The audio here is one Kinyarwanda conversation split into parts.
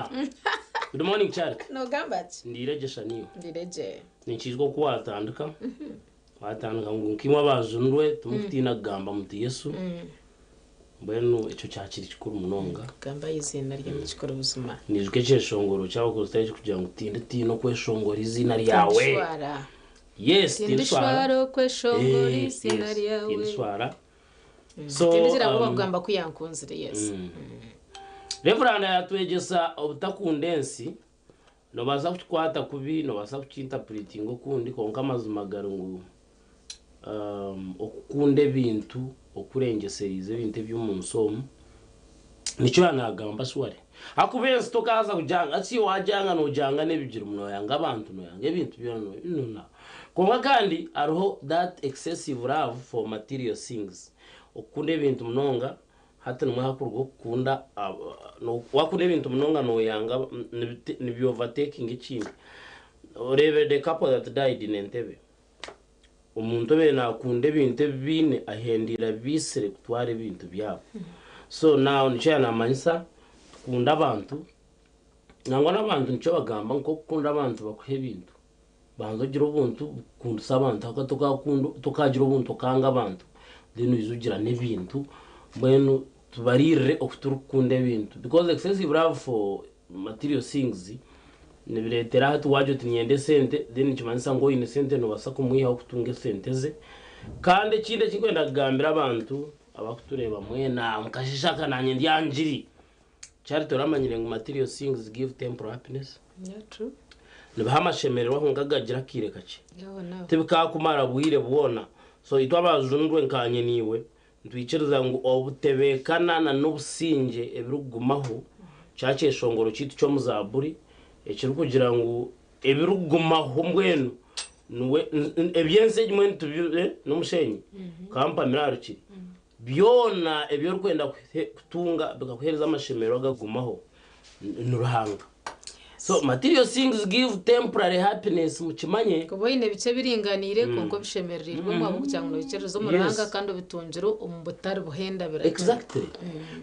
Fiona. Good morning, Charlie. No gambati. Ndiregesha niyo. Ndireje. Nichizgo kuwatandika. Watandika ngo nkimwa bazundwe tumufitina gamba muti Yesu. Mbenu ico cyakiri kikuru munonga. Gamba izina rya mukikora ubuzima. Nijwe cyeshongoro cyawo kustaje kugira ngo utinde tino kweshongora izina ryawe. Yes, tindishwara kweshongora izina ryawe. Tindishwara. So tindizira kubagamba kuyankunzire yes. Reverend yatwegesa obutakundensi no baza kukwata kubi no baza kukinterpreting okundi konka mazumagaro ngo okukunde bintu okurengeserize ibintu by'umunsomo nico yanagamba sware akubensi tokaza kujanga ati wajanga no janga nebijira muno yanga abantu no yanga ibintu byono nuna konka kandi ariho that excessive love for material things okunde ibintu munonga hata numwe hakurwa kunda no wakunde ibintu munonga no yanga ni overtaking ikindi orebe the couple that died in Entebbe umuntu be nakunde ibintu bine ahendira bisere kutwara ibintu byabo so now nico yanamanyisa kunda abantu nangwa n'abantu nico bagamba nko kunda abantu bakuhe ibintu banzogira ubuntu kunda abantu akatoka kunda tukagira ubuntu kanga abantu then uzugira n'ibintu mbenu tubarire okuturukunda ibintu because excessive love for material things nibiretera hatu waje tinyende sente then kimanisa ngo ine sente no basako muyiha okutunga sente ze kandi kinde kikwenda kugambira abantu abakutureba mwena mukashishaka nanye ndyanjiri cyari toramanyire ngo material things give temporal happiness true nibahamashemererwa nkagagira kireka ki tibika kumara buhire bubona so itwabazundwe nkanye niwe ntwikiriza ngo obutebekana na n'ubusinge ebirugumaho cyakeshongoro kitu cyo muzaburi ekiri kugira ngo ebirugumaho mbwenu nuwe ebyense gimwe ntubire n'umushenyi kampa miraro kiri byona ebyo kwenda kutunga bikakuhereza amashemero agagumaho n'uruhanga so material things give temporary happiness mukimanye kubo ine bice biringanire konko bishemererirwe mwabo kucyangwa bicerezo muranga kandi bitungiro umubutari buhenda bira exactly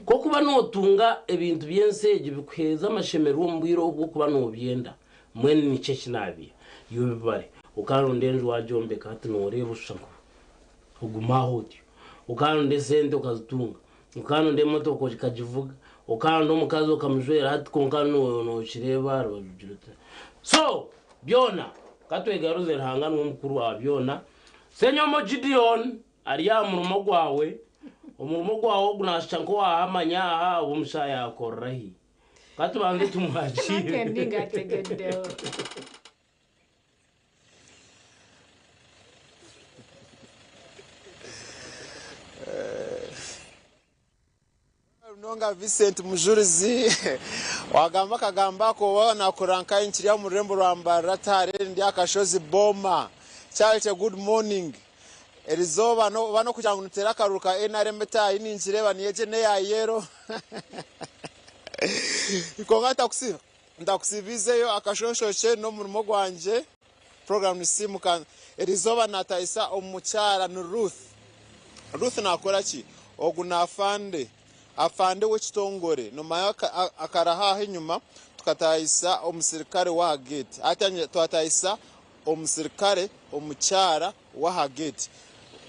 ko kuba notunga ibintu byenseje bikuheza amashemero umbwiro ubwo kuba no byenda mwene nice kinabi yubibare ukarundenje wajombe kati no reba ushango ugumaho utyo ukarunde sente ukazitunga ukarunde moto ko kajivuga ukando mukazi ukamjwera hati konkano no kireba rojuruta so byona katwegaruze rahanga n'umukuru wa byona senyomo Gideon ariya murumo gwawe umurumo gwawo gunashanko wahamanya aha umushaya yakorahi katubanze tumwajire kendi ngategedeo Nonga Vincent Mujurizi wagamba kagamba ko wana kuranka inchiri ya murembo rwambara tare ndi akashozi boma cyaje good morning erizoba no bano kugira ngo nutera karuka NRM tayi ninjireba niyeje ne ya yero ikongata kusiba ndakusibizeyo akashoshoche no murimo gwanje program nisimuka erizoba natayisa omucyara no Ruth nakora ki ogunafande afande w'ekitongore noma akaraha inyuma tukatayisa omusirikare wa gate atanye twatayisa omusirikare omucyara wa gate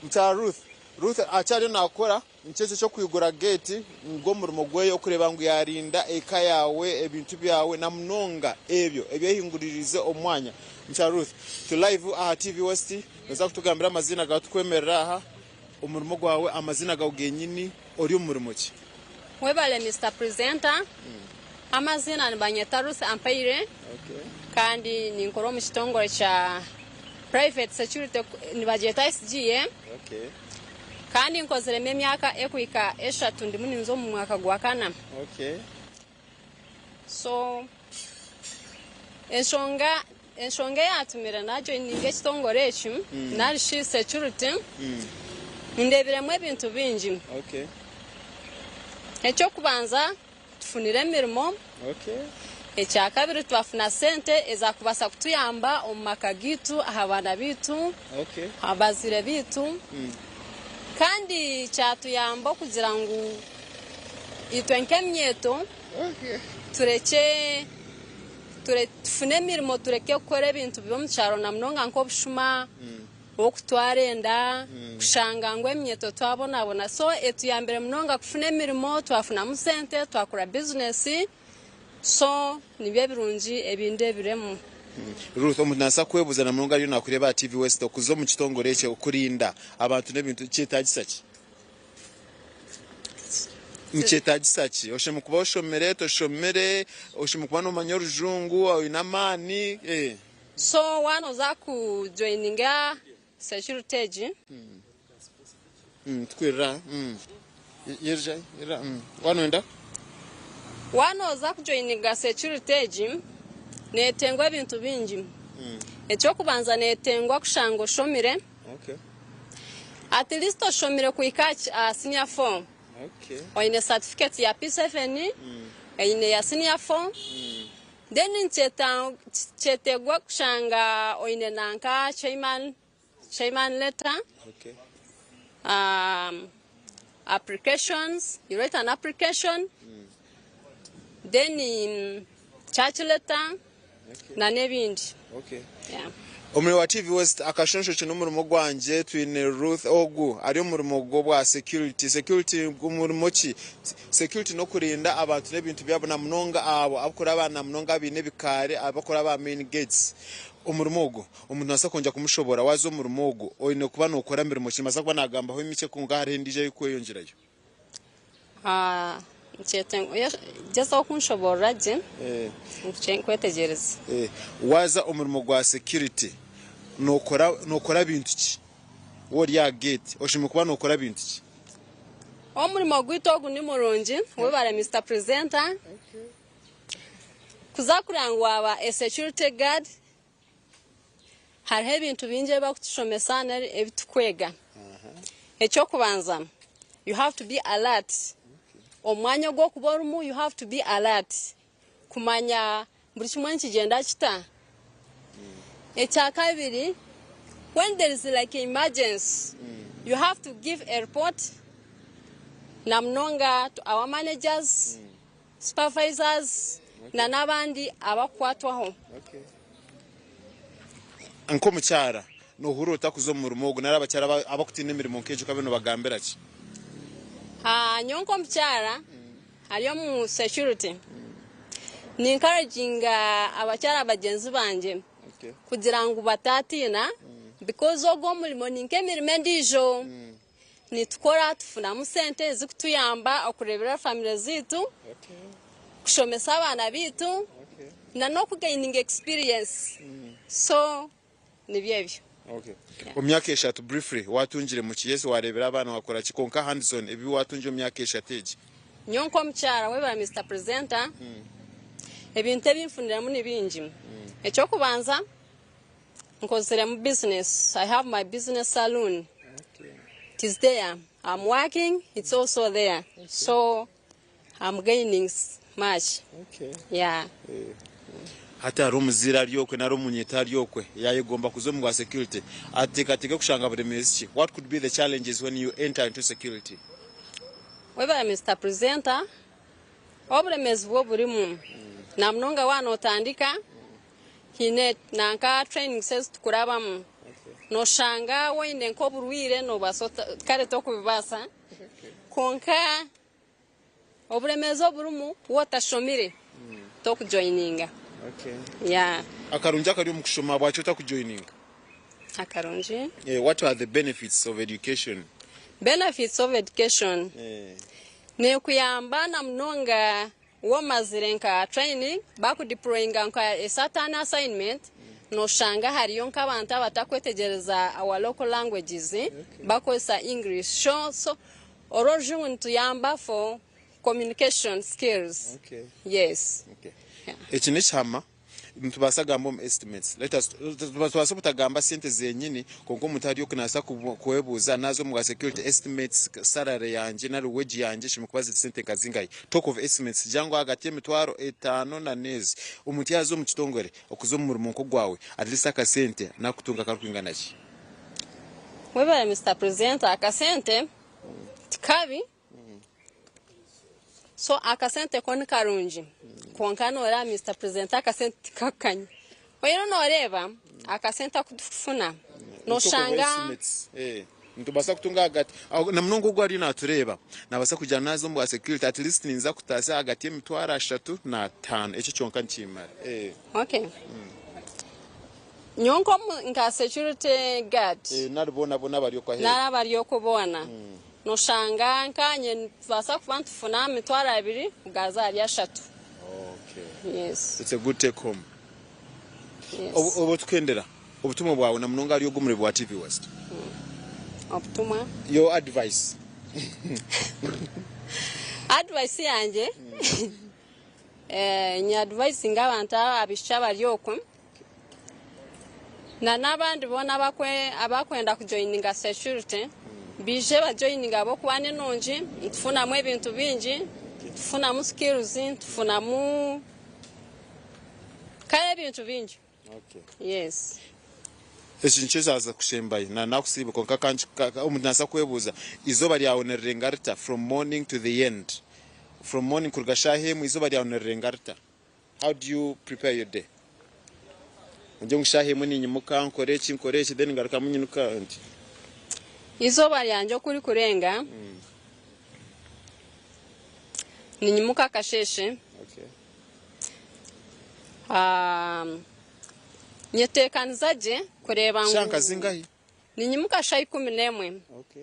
mta Ruth achari nakora nicyo cyo kwigura gate ngo murimo gweyo kureba ngo yarinda eka yawe ebintu byawe na mnonga ebyo hinguririze omwanya mta Ruth to live TV West nza kutugambira amazina ga tukwemerera aha umurimo gwawe amazina ga ugenyini ori umurimo ki Webale Mr. Presenter, amazina ni Banyeta Ruth Ampaire, kandi ni nkoro mu kitongore cha private security ni bajeta SGM, kandi nkozere myaka ekwika eshatu ndi muni nzo mu mwaka gwa kana. So enshonga yatumira najo ninge kitongore echu nari shi security ndebiremwe bintu bingi. Echo kubanza tufunire emirimo ekya kabiri twafuna sente ezakubasa kutuyamba omumaka gitu ahabana bitu abazire bitu kandi cyatuyamba kugira ngo itwenke myeto tufune emirimo tureke gukora ebintu by'omu kyaro na munonga nk'obushuma okutwara enda kushanga ngo emyeto twabonabona so etuyambire munonga kufuna emirimo twafunamu sente twakora bizinesi so nibyo birungi ebindi ebiremu Ruth omuntu nasa kwebuza na munonga yo nakureba TV West okuzo mu kitongore ekyo okurinda abantu n'ebintu kyetagisa ki Mchetagisa ki oshemu kuba oshomere toshomere oshemu kuba no manyorujungu au inamani so wano za ku joininga security twira yerja wano za ku joininga security netengwa ebintu bingi ekyo kubanza netengwa kushanga oshomire at least oshomire kuika senior form oine certificate ya P7 oine ya senior form then chetegwa kushanga oine nanka chairman letter applications you write an application then in church letter na nebindi yeah Omwe wa TV West akashonsho kino murimo gwanje twine Ruth Ogu ari murimo gwa security gumurimo ki security no kurinda abantu n'ebintu byabona munonga abo abakora abana munonga bine bikare abakora ba main gates umurimo go umuntu asakonja kumushobora wazo umurimo go oine kuba no ukora mirimo kimaza kuba nagambaho imice kunga hari ndije yuko yongerayo jesa kunshobora je kwetegereza waza umurimo gwa security nokora bintu ki wori ya gate oshimwe kuba nokora bintu ki omurimo gwitogu ni murungi webara Mr Presenter kuzakurangwa aba security guard hari ebintu binje bakutushomesa ebitukwega ekyo kubanza you have to be alert omwanya gwo kuborumu you have to be alert kumanya buri kimwe kigenda kita kabiri when there is like an emergency you have to give a report namnonga to our managers supervisors na nabandi abakwatwaho anko mucyara no hurota kuzo mu rumogo narabacyara abakutina imirimo nkejo kabeno bagambera ki nyonko mucyara ariyo mu security ni encouraging abacyara bagenzi banje kugira ngo batatina because ogo mulimo ninke mirimo ndijo nitukora tufuna mu sente zikutuyamba okurebera family zitu kushomesa abana bitu na no kugaining experience so nibyebyo omyaka eshatu briefly watungire mu kiyesi warebera abana wakora kikonka hands on ebi watunje omyaka eshateji nyonko mucyara weba Mr Presenter ebintu ebinfunira mu nibingi ekyo kubanza nkozere mu business I have my business salon it is there I'm working it's also there so I'm gaining much yeah hata rumuzira ryokwe na rumunyita ryokwe yayegomba kuzomwa security atekateke kushanga buremezi what could be the challenges when you enter into security weba Mr Presenter oburemezi bwo burimu namnonga wanotandika hine nanka training says tukurabamu no shanga wende nko burwire no basota kare to kubibasa konka oburemezo burumu wotashomire to kujoininga yeah akarunja kari mu kushoma bwacho ta kujoininga akarunji what are the benefits of education ne kuyamba na mnonga womazirenka training baku deployinga nka a certain assignment no shanga hariyo nk'abantu batakwetegereza our local languages bakosa English so orojun tuyamba for communication skills yes ekine chama ntubasa mu estimates let us tubasa butagamba sente zenyini konko mutari yo kunasa kuwebuza nazo mu security estimates salary yanje na wage yanje shimikubaza sente kazingayi talk of estimates jango hagati y'emitwaro 5 na nezi umutiyazo mu kitongore okuzo mu murimo ko gwawe adrisa ka sente nakutunga karukwingana ki weba Mr Presenter akasente tikabi so akasente koni karungi konka nora Mr President akasente kakanye oyo noreba akasente kudufuna no shanga ntubasa kutunga hagati na mnongo gwari natureba nabasa kujana nazo mu security at least ninza kutasa hagati y'emitwaro 3 na 5 echo cyonka nchimara okay nyonko nga security guard naribona bona bari kwa nara bari okubona no shanga nkanye basa kubantu funa emitwaro 2 ugaza ari 3 okay yes it's a good take home yes obutukendera obutumwa bwawe na mnongo ari ogumure bwa TV West obutumwa your advice advice yanje nya advice ng'abantu abisha bari okwo na nabandi bona abakwenda kujoininga security bije bajoininga abo kubane nonje tufuna mu ebintu bingi tufuna mu skills tufuna mu kaya ebintu bingi okay yes eshinchezaza kushembaye na nakusibe konka kanchi umuntu nasa kwebuza izoba lyawe nerengarta from morning to the end from morning kurgashahe mu izoba lyawe nerengarta how do you prepare your day nje ngushahe mu ninyimuka nkorechi then ngaruka munyinuka ndi izoba lyanje kuri kurenga ninyimuka kasheshe okay nyetekanizaje kureba shanka zingahi ninyimuka sha 11 okay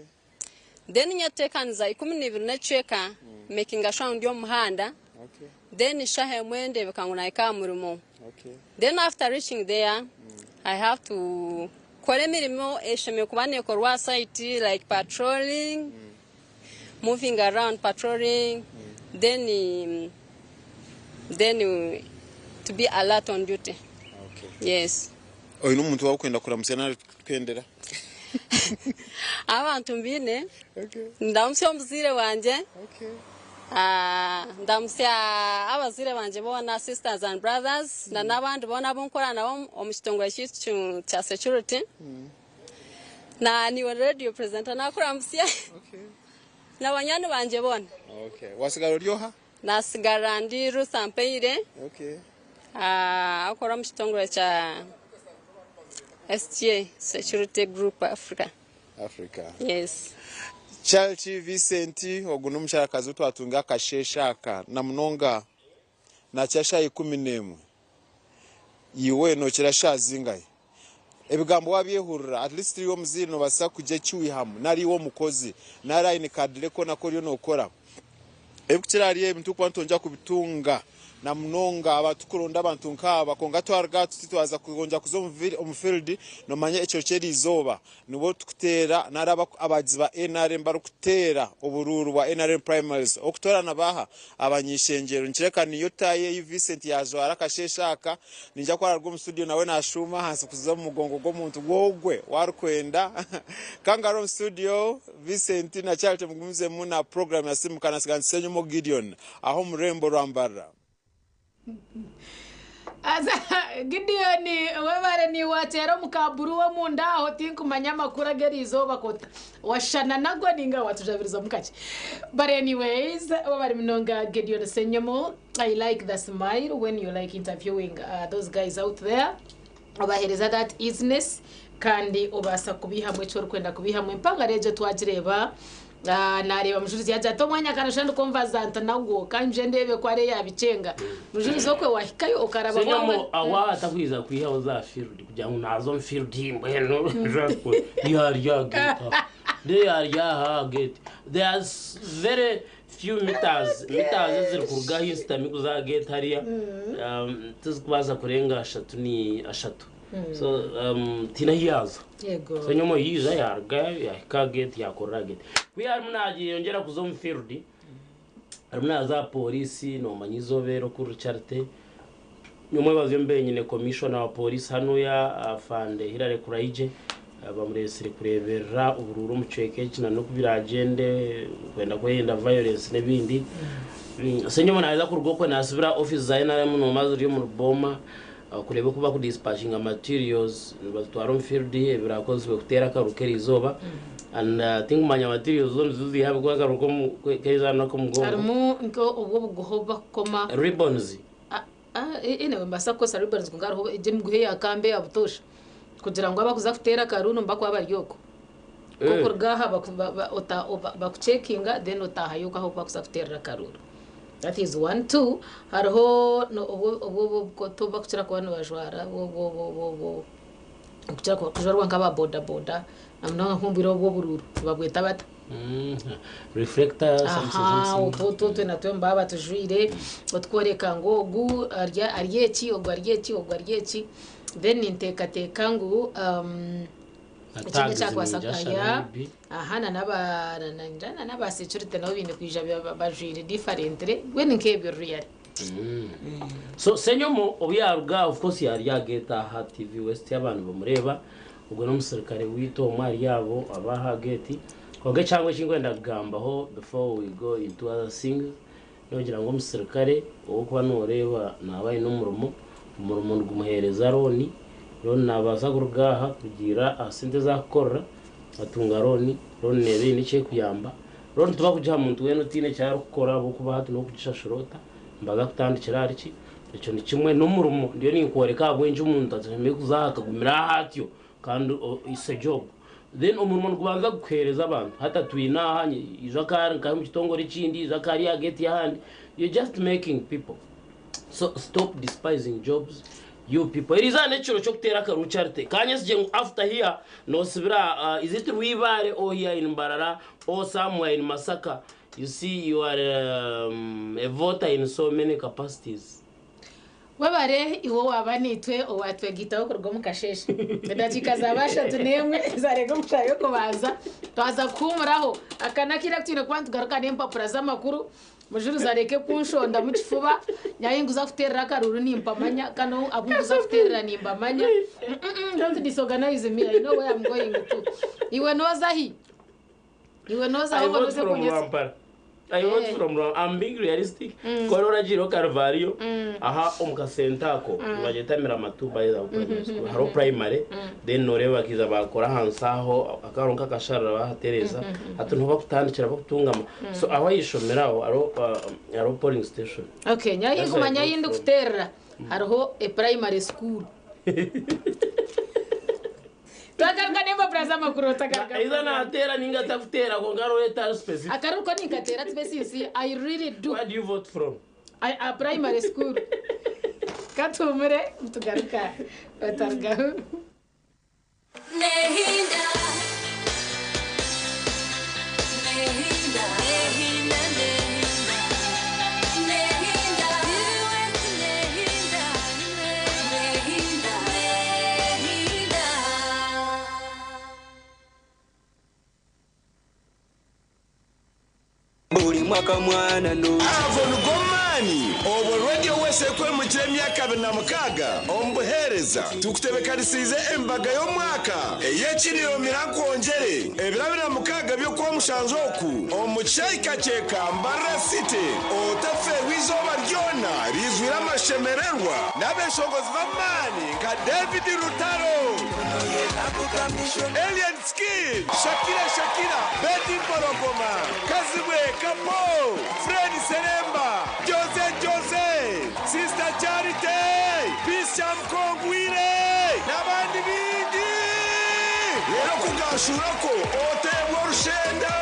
then nyetekaniza 12 neceka making sure ndio muhanda okay then shahe mwende bekanguna ikamurimo okay then after reaching there I have to kore mirimo esheme kubane korwa site like patrolling moving around patrolling then to be alert on duty okay yes oyo numuntu wakwenda kuramusana twendera abantu mbine okay ndamsya omuzire wanje okay ndamsya abazire banje bona sisters and brothers na nabandi bona bonkora nabo omukitongole cyicu cya security na ni radio presenter nakuramsya okay na banyane banje bona okay wasigaro ryoha nasigara ndi Rusampeire okay akora mukitongole cya STA Security Group Africa yes Charles Vincent oguno msharakazi utu atunga kasheshaka na mnonga na cyasha 11 yiwe no kirashazingaye ebigambo wabyehurura at least yo muzino basa kuje cyuyihamu nari wo mukozi na line card leko nakoriyo nokora ebukirari ebintu kwantonja kubitunga na mnonga abatukuronda abantu nkaba konga twarga tutitwaza kugonja kuzo mu field no manye echo cheri izoba nibo tukutera naraba abagizi ba NRM barukutera ubururu wa NRM primaries okutora nabaha abanyishengero nkireka niyo taye Vincent yazo arakasheshaka ninja kwa rwo mu studio nawe nashuma hasi kuza mu mugongo go muntu gogwe warukwenda kangaro studio Vincent na Charles mugumuze muna program ya simu kana sigansenyo mo Gideon aho murembo rwambara aza Gideon webare ni watera mukaburu wo munda aho tinkumanya makuru agerizo bakota washana nagwa ninga watujabiriza mukachi but anyways webare minonga Gideon Senyomo. I like the smile when you like interviewing those guys out there obahereza that easiness kandi obasa kubihamwe cyo kwenda kubihamwe mpanga reje twagireba nareba mujurizi yaje atomwanya kanashanda konvazanta nago kanje ndebe kware yabicenga mujurizi okwe wahikayo okaraba wawe awa atakwiza kwihaho za field kugira ngo nazo field imbeno jako yarya geta they are ya get there's very few meters ziri kuruga histami kuza get hariya tuzikwaza kurenga 3 ni 3 so tina hiyaza yego so nyomo yiza yarga ya get yakora get kuyari munagiye yongera kuzo mu field arumna za polisi no manyizobero kuri charte nyomo bazo mbenyine commissioner wa police hano ya afande Hilary Kuraije bamuresire kurebera ubururu mu cekeje no kubiragende kwenda kwenda violence nebindi so nyomo naza kurugoko nasubira office za NRM no mazuri mu Ruboma kureba kuba ku dispatching materials batwara mu field birakozwe kutera karukeri izoba and I think manya materials zone zuzi have kwa karuko keza na kumgongo arimo ngo ubwo bugohoba koma ribbons ine mbasa ko ribbons ngaro je muguhe yakambe abutosha kugira ngo abakuza kutera karuno mbako baryoko kuko gaha bakucheckinga then utahayuka aho bakuza kutera karuru. That is 1 2 hariho no ubwo to bakutira ko bano bajwara bo kutira ko kujwarwa nkaba boda amna nkumbiro bwo bururu babweta bata reflector something to na to mbaba tujwire otworeka ngo gu aryeki ogwaryeki then inteka ngo ikinga cyakwasakaya naba security nabo bine kwija bajwire differently when nkebyo real. So senyomo obyaruga of course yaryageta ha TV West y'abantu bamureba ubwo no musirikare wito mwari yabo abaha geti koge cyangwa kingwenda kugambaho before we go into other things nogira ngo musirikare uwo kuba noreba nabaye n'umurumo rwumuhereza Roni nabaza kurugaha kugira asinte zakora batunga Roni nebe nice kuyamba Roni tuba kujya muntu weno tine cyaro gukora bo kuba hatu no kugishashorota mbaga kutandikira ariki icyo ni kimwe n'umurumo ndiyo ni kwereka bwenje umuntu atazeme kuzaka gumira hatyo kandi is a job then umurumo rwanza gukereza abantu hata twinahanye izakari kandi kitongore kindi izakari ya get yahandi you're just making people. So stop despising jobs. You people, it is a natural chok tera karu charte. Kanyes jeng after here no sibra is it Wibare or here in Mbarara or somewhere in Masaka? You see, you are a voter in so many capacities. Wabare iwo wabanitwe owatwe gitaho kurgo mukasheshe. Ndakika zabasha tunemwe zarego mushayo kubaza. Twaza kumuraho akanakira twine kwantu garuka nempapura z'amakuru. Mujuru zareke kunshonda mu kifuba nyayinguza kuterera karuru nimpamanya kano abunguza kuterera nimpamanya. Don't disorganize me. I know where I'm going to. Iwe noza hi. Iwe noza I ho want from I'm being realistic. Korora jiro Carvalho aha omukasentako bajetamira matuba ya haro primary then noreba kiza bakora hansaho akaronka kasharara bahatereza hatuntu bakutandikira bakutungama so aho yishomeraho aro polling station. Okay, nyayi kumanya yindi kuterera hariho a primary school. Takarga nemba praza makuru takarga. Iza na atera ninga takutera ko ngaro eta specific. Akaruko ninga tera specific. I really do. Where do you vote from? A primary school. Katumure mtugaruka batarga. Nehinda. Mwaka mwana no Avon Gomani obo radio wese kwe mu myaka 26 ombuhereza tukutebekanisize embaga yo mwaka eyekiriro mirakongere ebirabira mukaga byo kwa mushanzoku omucyayika cyeka Mbara City otafe wizoba ryona rizwira amashemererwa n'abeshongozi b'amani nka David Rutaro Alien Skill Shakira Betty Porogoma Kazibwe Kapo Fred Seremba Jose Sister Charity Bisham Kongwire n'abandi bindi rero kugashurako otebwa rushenda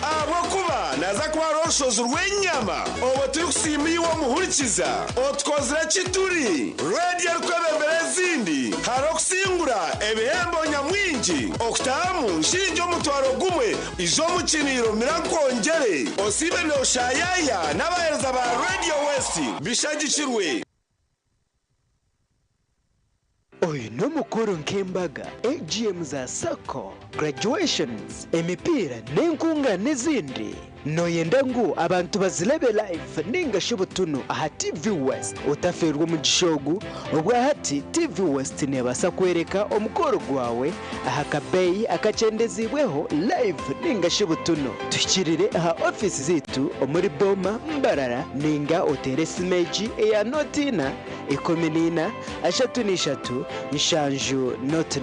abo kuba naza kwa roshozo rwenyama obo tukusimiye wo muhurikiza otkozera kituri radio rwebembere zindi harokusingura ebihembo nyamwingi okutamu nshinjo mutwaro gumwe izo mukiniro mirakongere osibe no shayaya n'abahereza ba Radio West bishagikirwe. Oyo no mukuru nkembaga AGM za Sako graduations emipira n'enkunga n'izindi noyenda ngo abantu bazilebe live ninga shibutuno aha TV West utaferwa mu gishogu ubwa hati TV West nebasa kwereka omukoro gwawe aha kabeyi akacendezibweho live ninga shibutuno tukirire aha office zitu omuri Boma Mbarara ninga oteresi meji ya notina ikominina ashatu nishatu nshanju not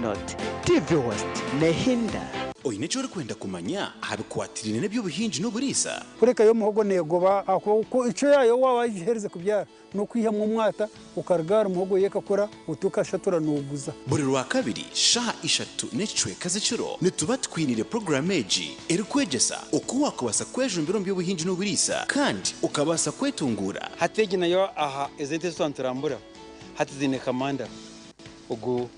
TV West nehinda oyine cyo kwenda kumanya habikwatirine nebyo buhinji n'uburisa kureka yo muhogo negoba ko ico yayo wabayihereze kubyara no kwiha mu mwata ukargara muhogo yekakora utukashatura nuguza buri rwa kabiri shaha 3 n'icwe kaziciro nituba twinire programmeji erikwegesa uko wakubasa kwejumbiro by'ubuhinji n'uburisa kandi ukabasa kwetungura hatege nayo aha ezente santrambura hatizine kamanda ugo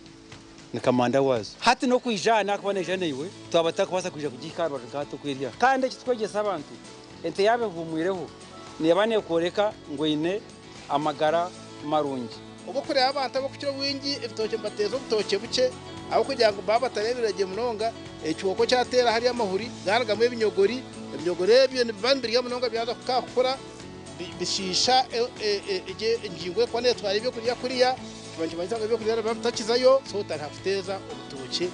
ni kamanda wazo hati no kwijana kubona ijana iwe twabata kubasa kuja kugikarwa gato kwirya kandi kitwegesa abantu ente yabe vumwireho niyabane koreka ngo ine amagara marungi uko kureba abantu abo kucyo wingi ifitoke mbatezo butoke buke aho kugira ngo baba tarebirage munonga ecyoko cyatera hari amahuri garagamwe ibinyogori byo nibambiriye munonga byaza kukakura bishisha ingingo kwa ne twari byo kuriya kuriya banje banzaga byo kuriya batakizayo so tarafuteza ubutoke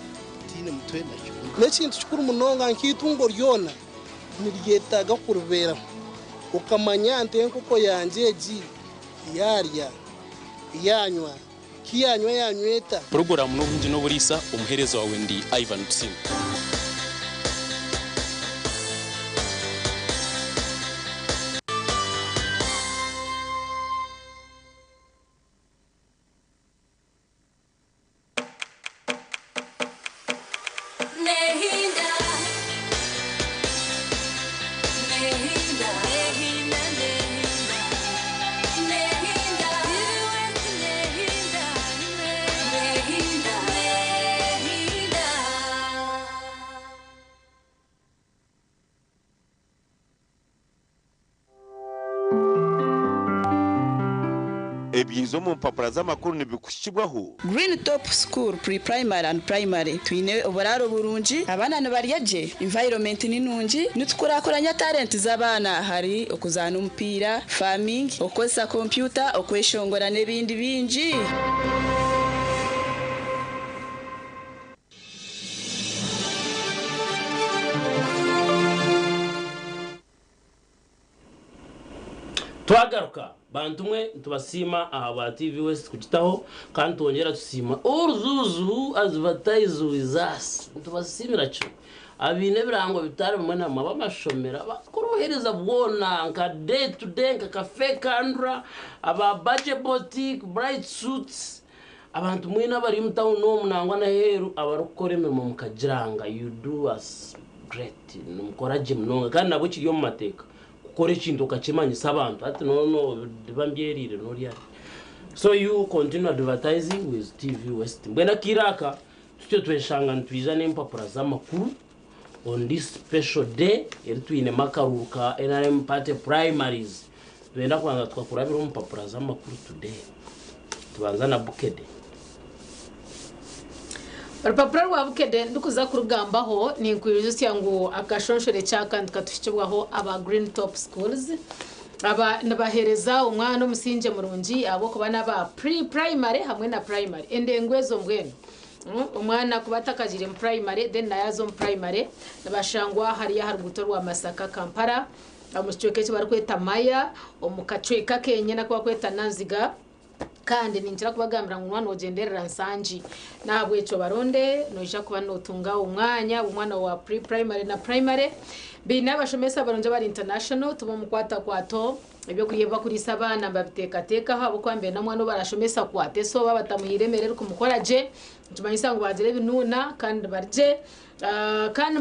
tine mutwe nacyo nekintu cyukuru munonga nkitungo ryona nirigetaga kurubera ukamanya ntenko ko yanje ji yarya yanywa kiyanywa yanyweta program n'ubuhinji n'uburisa umuherezo wawe ndi Ivan Psim ebyizo mu mpapuro z'amakuru nibikushibwaho Green Top School Pre-Primary and Primary twine oburaro burungi abana nibaryaje environment ninungi nitukorakoranya talent z'abana hari okuzana umupira farming okozesa computer okweshongora nebindi bingi twagaruka bantu mwe tubasima aha ba TV West kugitaho kandi tongera tusima uruzuzu advertise with us tubasimira cyo abine birango bitari mu nama bamashomera bakorohereza bwona nka day to day nka cafe kandra aba budget boutique bright suits abantu mwe n'abari mu town no munangwa na heru abarukore imirimo mukagiranga you do us great numkoraje mnonga kandi nabo kiriyo mu mateka kore chinto kachimanyisa abantu ati no bambierire no ryari so you continue advertising with TV West mbena kiraka tutyo tweshanga ntwijane impapura z'amakuru on this special day eri twine makaruka NRM party primaries twenda kwanga twakurabira impapura z'amakuru today tubanza na bukede Urupapuro rwa bukede ndukuza kurugambaho ni inkwirizo yangu akashonshore cyakandi katushibwaho aba Green Top Schools aba nabahereza umwana umusinje murungi abo kubana ba pre-primary hamwe na primary endengwezo mbwene umwana kubatakajire mu primary then nayazo mu primary nabashangwa hari ya haruguto rwa Masaka Kampala amushyoke cyo barikweta Maya omukacweka kenye nakwa kweta Nanziga kandi ninjira kubagambira ngo umwana ogenderera nsanji nabwo eco baronde noja kuba notunga umwana wa pre-primary na primary bina bashomesa baronje bari international tubo mukwata kwato ibyo kuyeba kuri sabana babiteka habo kwambe na mwana barashomesa kwate so babatamuyiremerera kumukoraje tumanyisa ngo bazire binuna kandi barje kandi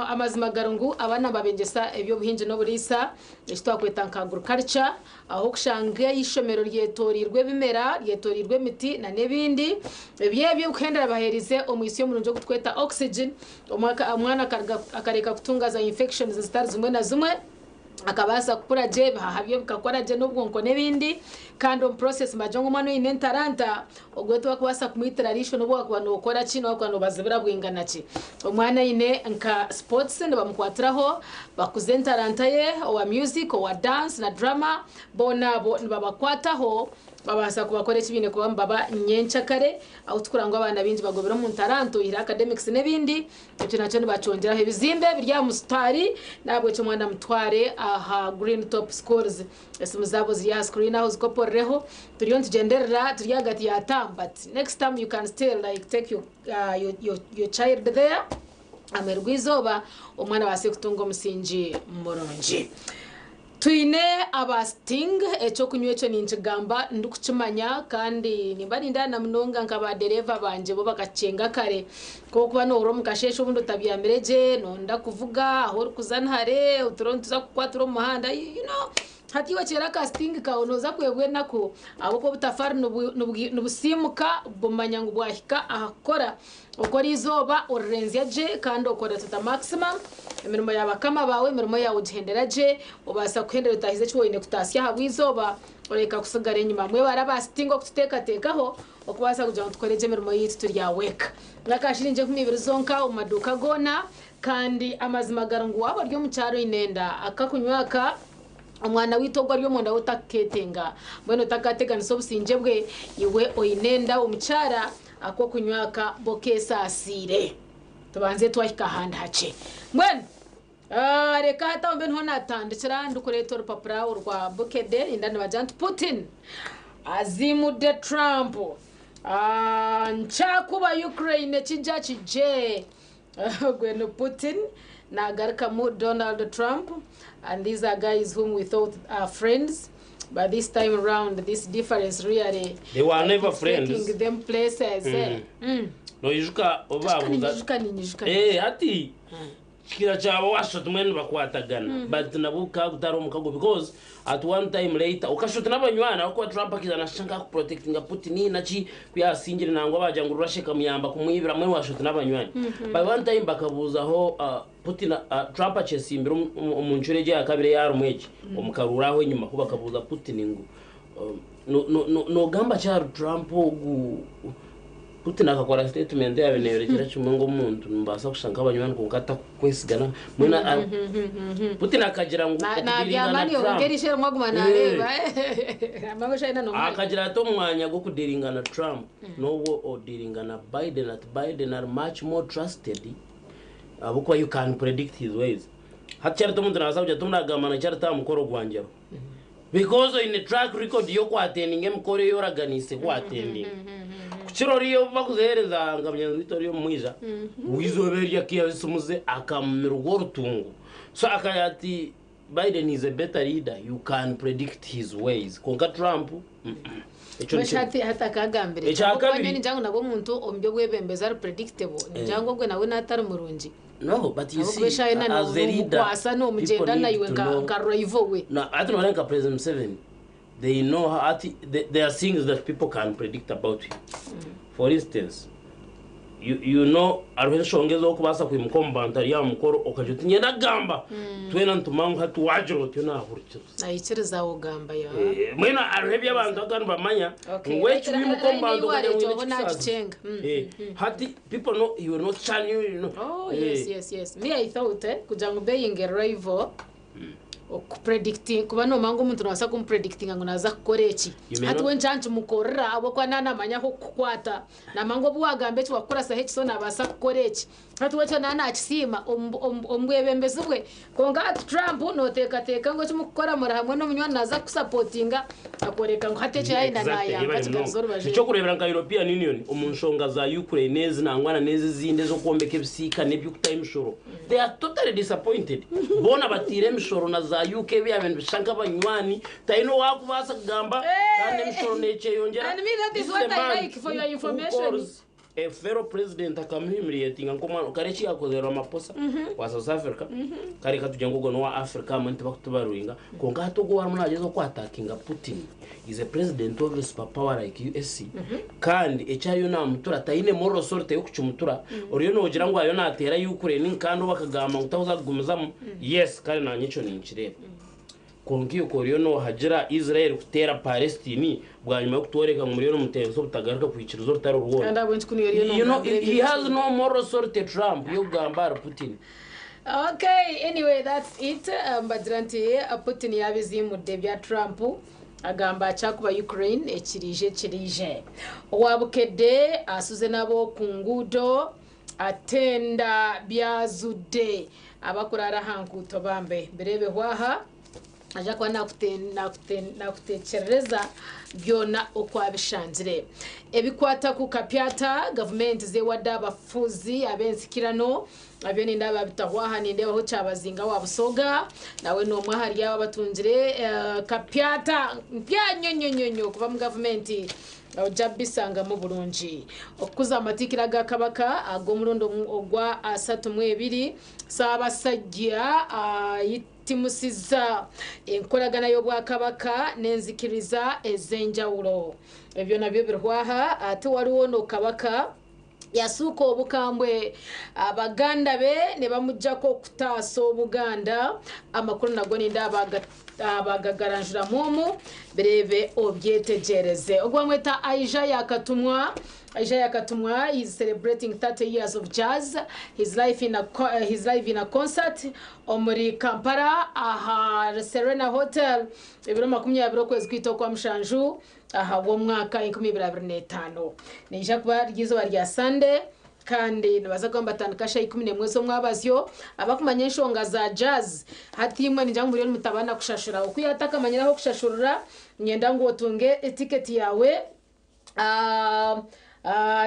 amazima garungu abana babengesa ebyo buhinje no burisa ishitwa kwetanga agriculture aho kushange yishomero ryetorirwe bimera ryetorirwe miti na nebindi byebyo kwendera baherize omwisiyo murunjo gutweta oxygen umwana akareka kutungaza infections zitari zimwe na zimwe akabasa kupura je bahabye bikakora je n'ubwonko nebindi kandi on process majongo mano ine taranta ogweto bakubasa kumwitira risho n'ubwo abantu ukora kino abantu bazibira bwingana ki umwana ine nka sports ndabamkwatiraho bakuze taranta ye wa music wa dance na drama bona bo babakwataho babasa kubakora kibine kuba mbaba nyencha kare aho tukurangwa abana binji bagobera mu taranto ira academics nebindi ibyo nacyo bacongera he bizimbe birya mustari nabwo cyo mwana mutware aha Green Top Schools esimu zabo zya screen aho zikoporeho turiyo tugenderera turiyagati ya but next time you can still like take your child there amerwa izoba umwana base kutunga umusingi murungi tuine abasting echo kunywe cyo ninjigamba ndukucimanya kandi nimbarinda na mnonga nkabadereva banje bo bagacenga kare ko kuba no uro mukashesho bundo tabyamereje nonda kuvuga aho kuzantare uturontuza kwaturo muhanda hati wachera casting ka onoza kwebwe nako abo ko butafari nubusimuka bumanya ngo bwahika ahakora ukora izoba urenze je kandi ukora tuta maximum imirimo yabakama bawe imirimo yawe ugenderaje ubasa kuhendera utahize cyo ine kutasya habwizoba ureka kusigara inyuma mwe barabastingo kuteka tekaho okubasa kuja tukoreje imirimo yitu turyaweka nakashirinje kumibiri zonka umaduka gona kandi amazimagara ngo wabo ryo mu cyaro inenda akakunywaka umwana witogwa ryo mu nda utaketenga mwene utakategana so businje bwe iwe oyinenda umucyara ako kunywaka bokesa asire tubanze twahika handa hace mwene reka hata mbe nto natandikira ndukureto rupapura urwa bukede indani bajant Putin azimude Trump nchakuba Ukraine kijja kije gweno Putin nagarika mu Donald Trump, and these are guys whom we thought are friends, but this time around this difference really they were never friends, taking them places. No ijuka obabuza ati kira chabo washo tumene bakwatagana but nabuka kutaro mukago because at one time later ukashota nabanywana ko Trump akizana shanga ku protecting Putin nachi kuyasinjira nango bajanguru rasheka muyamba kumwibira mwe washota nabanywana by one time bakabuza ho Putin Trump acesimbira umunchureje yakabire yaro mweje omukaruraho nyuma kuba kabuza Putin ngo no gamba cha Trump Putin akakora statement yabeneyerekera cyumwe ngo umuntu mbasa kushanga abanywana kungata kwesigana mwena Putin akagira ngo nabyamani ongerishe mwagumana areba amabashayina no akagira to mwanya go kudiringana Trump no wo odiringana Biden at Biden are much more trusted abuko you can predict his ways hatchara to muntu nasabuja tumnagamana cyara tamukoro gwanjero because in the track record yo kwatending emkore yoraganise kwatending Chiroriyo bakuhereza ngamyanzu itoriyo mwiza wizoberya kiyasumuze akamirwo rutungu so akayati Biden is a better leader, you can predict his ways konka Trump Mashati hata kagambire cyangwa njyango nabo muntu ombyo bwebembeza predictable njyango gwe nawe natari murungi no but you see as a leader kwasa no mugenda nayiwe ngarrivo we na atunorenga President 7 they know how there are things that people can predict about him. For instance, you know arweshongezo kubasa kwimukombanta ya mukoro okajuti nyenda gamba twena ntumangu hatu wajiro tyona hurikiro ayikiriza ugamba ya mwena arhebya abantu akanu bamanya wechi wimukombanta okajya hati people know you will not shine you know. Oh yes me I thought kujangu being a rival predicting kuba no mango umuntu nasa kumpredicting ngo naza kukorechi hati wenjanje mukorra abo kwa nana manya ko kukwata na mango bwagambe cyo wakora sahe so nabasa kukorechi hati wacha nana akisima ombwebembeze bwe konga Trump no teka ngo cyumukora muri hamwe no munywa naza kusupportinga akoreka ngo hate cyayi ndanaya bakigazoro baje cyo kurebera nga European Union umunshonga za Ukraine nangwana nezi zinde zo kombeka ibisika nebyo time shoro they are totally disappointed bona batire mishoro na za UK byabende bishanga abanywani taino wakubasa kugamba kandi mishoro nece yongera and me that is what I like for your information a fellow president akamhimiriyetinga nkomwana karechi yakozera amaposa wa South Africa kare katujengo no wa Africa muntu bakutubaruinga konga hatogo warumunagezo ko attackinga Putin is a president of a superpower like USC kandi echayo na mutura taine moro sorte yo kuchumutura oriyo no gira ngo ayo natera Ukraine kandi bakagama ngutaza kugumizamo yes kare na nyico ninchireba kongiyo koriyo no hagira Israel kutera Palestine bwanyuma yo kutoreka mu muriyo no mutezo butagaruka kwicirizo rutaro rwose and abwenzi kuniyo you know he has no moral sorte Trump yo gamba Putin. Okay, anyway that's it mbadranti Putin yabizimude bya Trump agamba cyakuba Ukraine ekirije wabukede asuze nabo kungudo atenda byazude abakurara hankuto bambe berebe hwaha aja kwa nakutekerereza byona okwabishanjire ebikwata ku kapyata government zewadde abafuzi ab'ensikirano abyo nindaba bitahwaha nindebaho kyabazinga wa busoga nawe n'omwe hari aba batungire kapyata byanyonyonyonyo kuva mu government ojja bisanga mu bulungi okukuza amatikira ga kabaka ag'omurundi ogwa 32 Ssaabasajja yitimusiza enkolagana y'obwakabaka n'enzikiriza ez'enjawulo ebyo nabyo birwaha ate waliwo no kabaka yasuuka obukambwe abaganda be ne bamujjako okutaasa obuganda amakulu nago ninda abagagaranjura mumu birebe obyetegereze ogwamweta Aisha Yakatumwa is celebrating 30 years of jazz. His life in a concert omuri Kampala aha Serena Hotel ebiro 20 kwezi kwita kwa Mushanju aha wo mwaka 2025 nija kuba ryizo rya Sunday kandi nibaza kwamba tandikasha 11 zo mwabazyo abakumanya enshonga za jazz hatimwe nija muri mutabana kushashura ukuyataka manyiraho kushashurura nyenda ngo otunge ticket yawe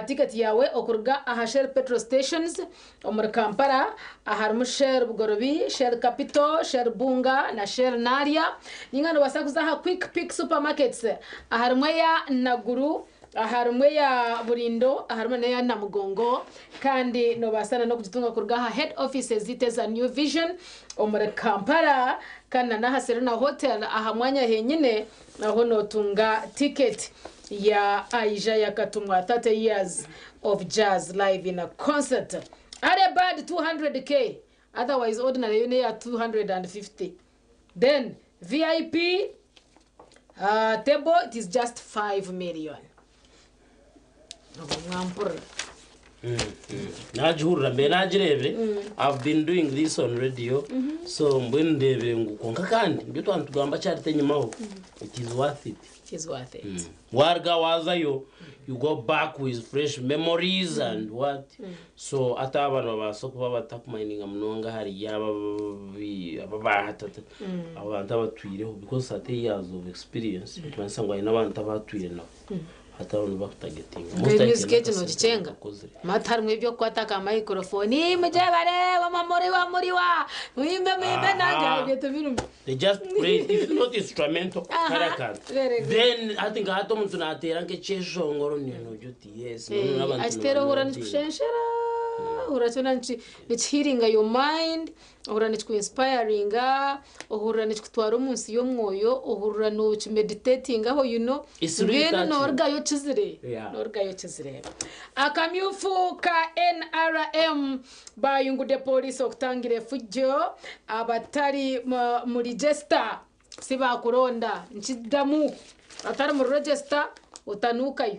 ticket yawe okuruga aha Shell petrol stations omuri Kampala aharimu Shell Bugorobi, Shell Capital, Shell Bunga na Shell Naria ningano basakuza ha Quick Pick supermarkets aharimu ya Naguru aharimu ya Burindo aharimu ya Namugongo kandi no basana no kujitunga kuruga ha head offices ziteza New Vision omuri Kampala kana na Serena Hotel aha mwanya henyine naho notunga ticket ya Aisha Yakatumwa 30 years of jazz live in a concert at a bad 200k otherwise ordinary you need 250 then VIP table it is just 5 million najihurira mbe najirebe I've been doing this on radio so mbwendebe ngukonka kandi mbyo twantugamba cyarite nyimaho it is worth it. Warga wazayo you go back with fresh memories and what so atabana basokuba batakumininga mnonga hari yabahatata abantu abatwireho because 30 years of experience twansangwa n'abantu abatwire nabo hataone bakutagetinga music no gichenga matarumwe byo kwataka microphone mujebare muri wa mwimbe naga byo tubirumbe they just play if not instrumental karakan then I think hato muntu natera nke cheshongoro nino juti yes n'abantu astero urani kushenshera uratona nchihiringa your mind urani inspiring urani kutwara umunsi yo mwoyo urani no meditating aho you know ibintu norga yo chizire akamyufu ka NRM bayungude police okutangire fujjo abatari mu register siba kuronda nchidamu atari mu register utanukayo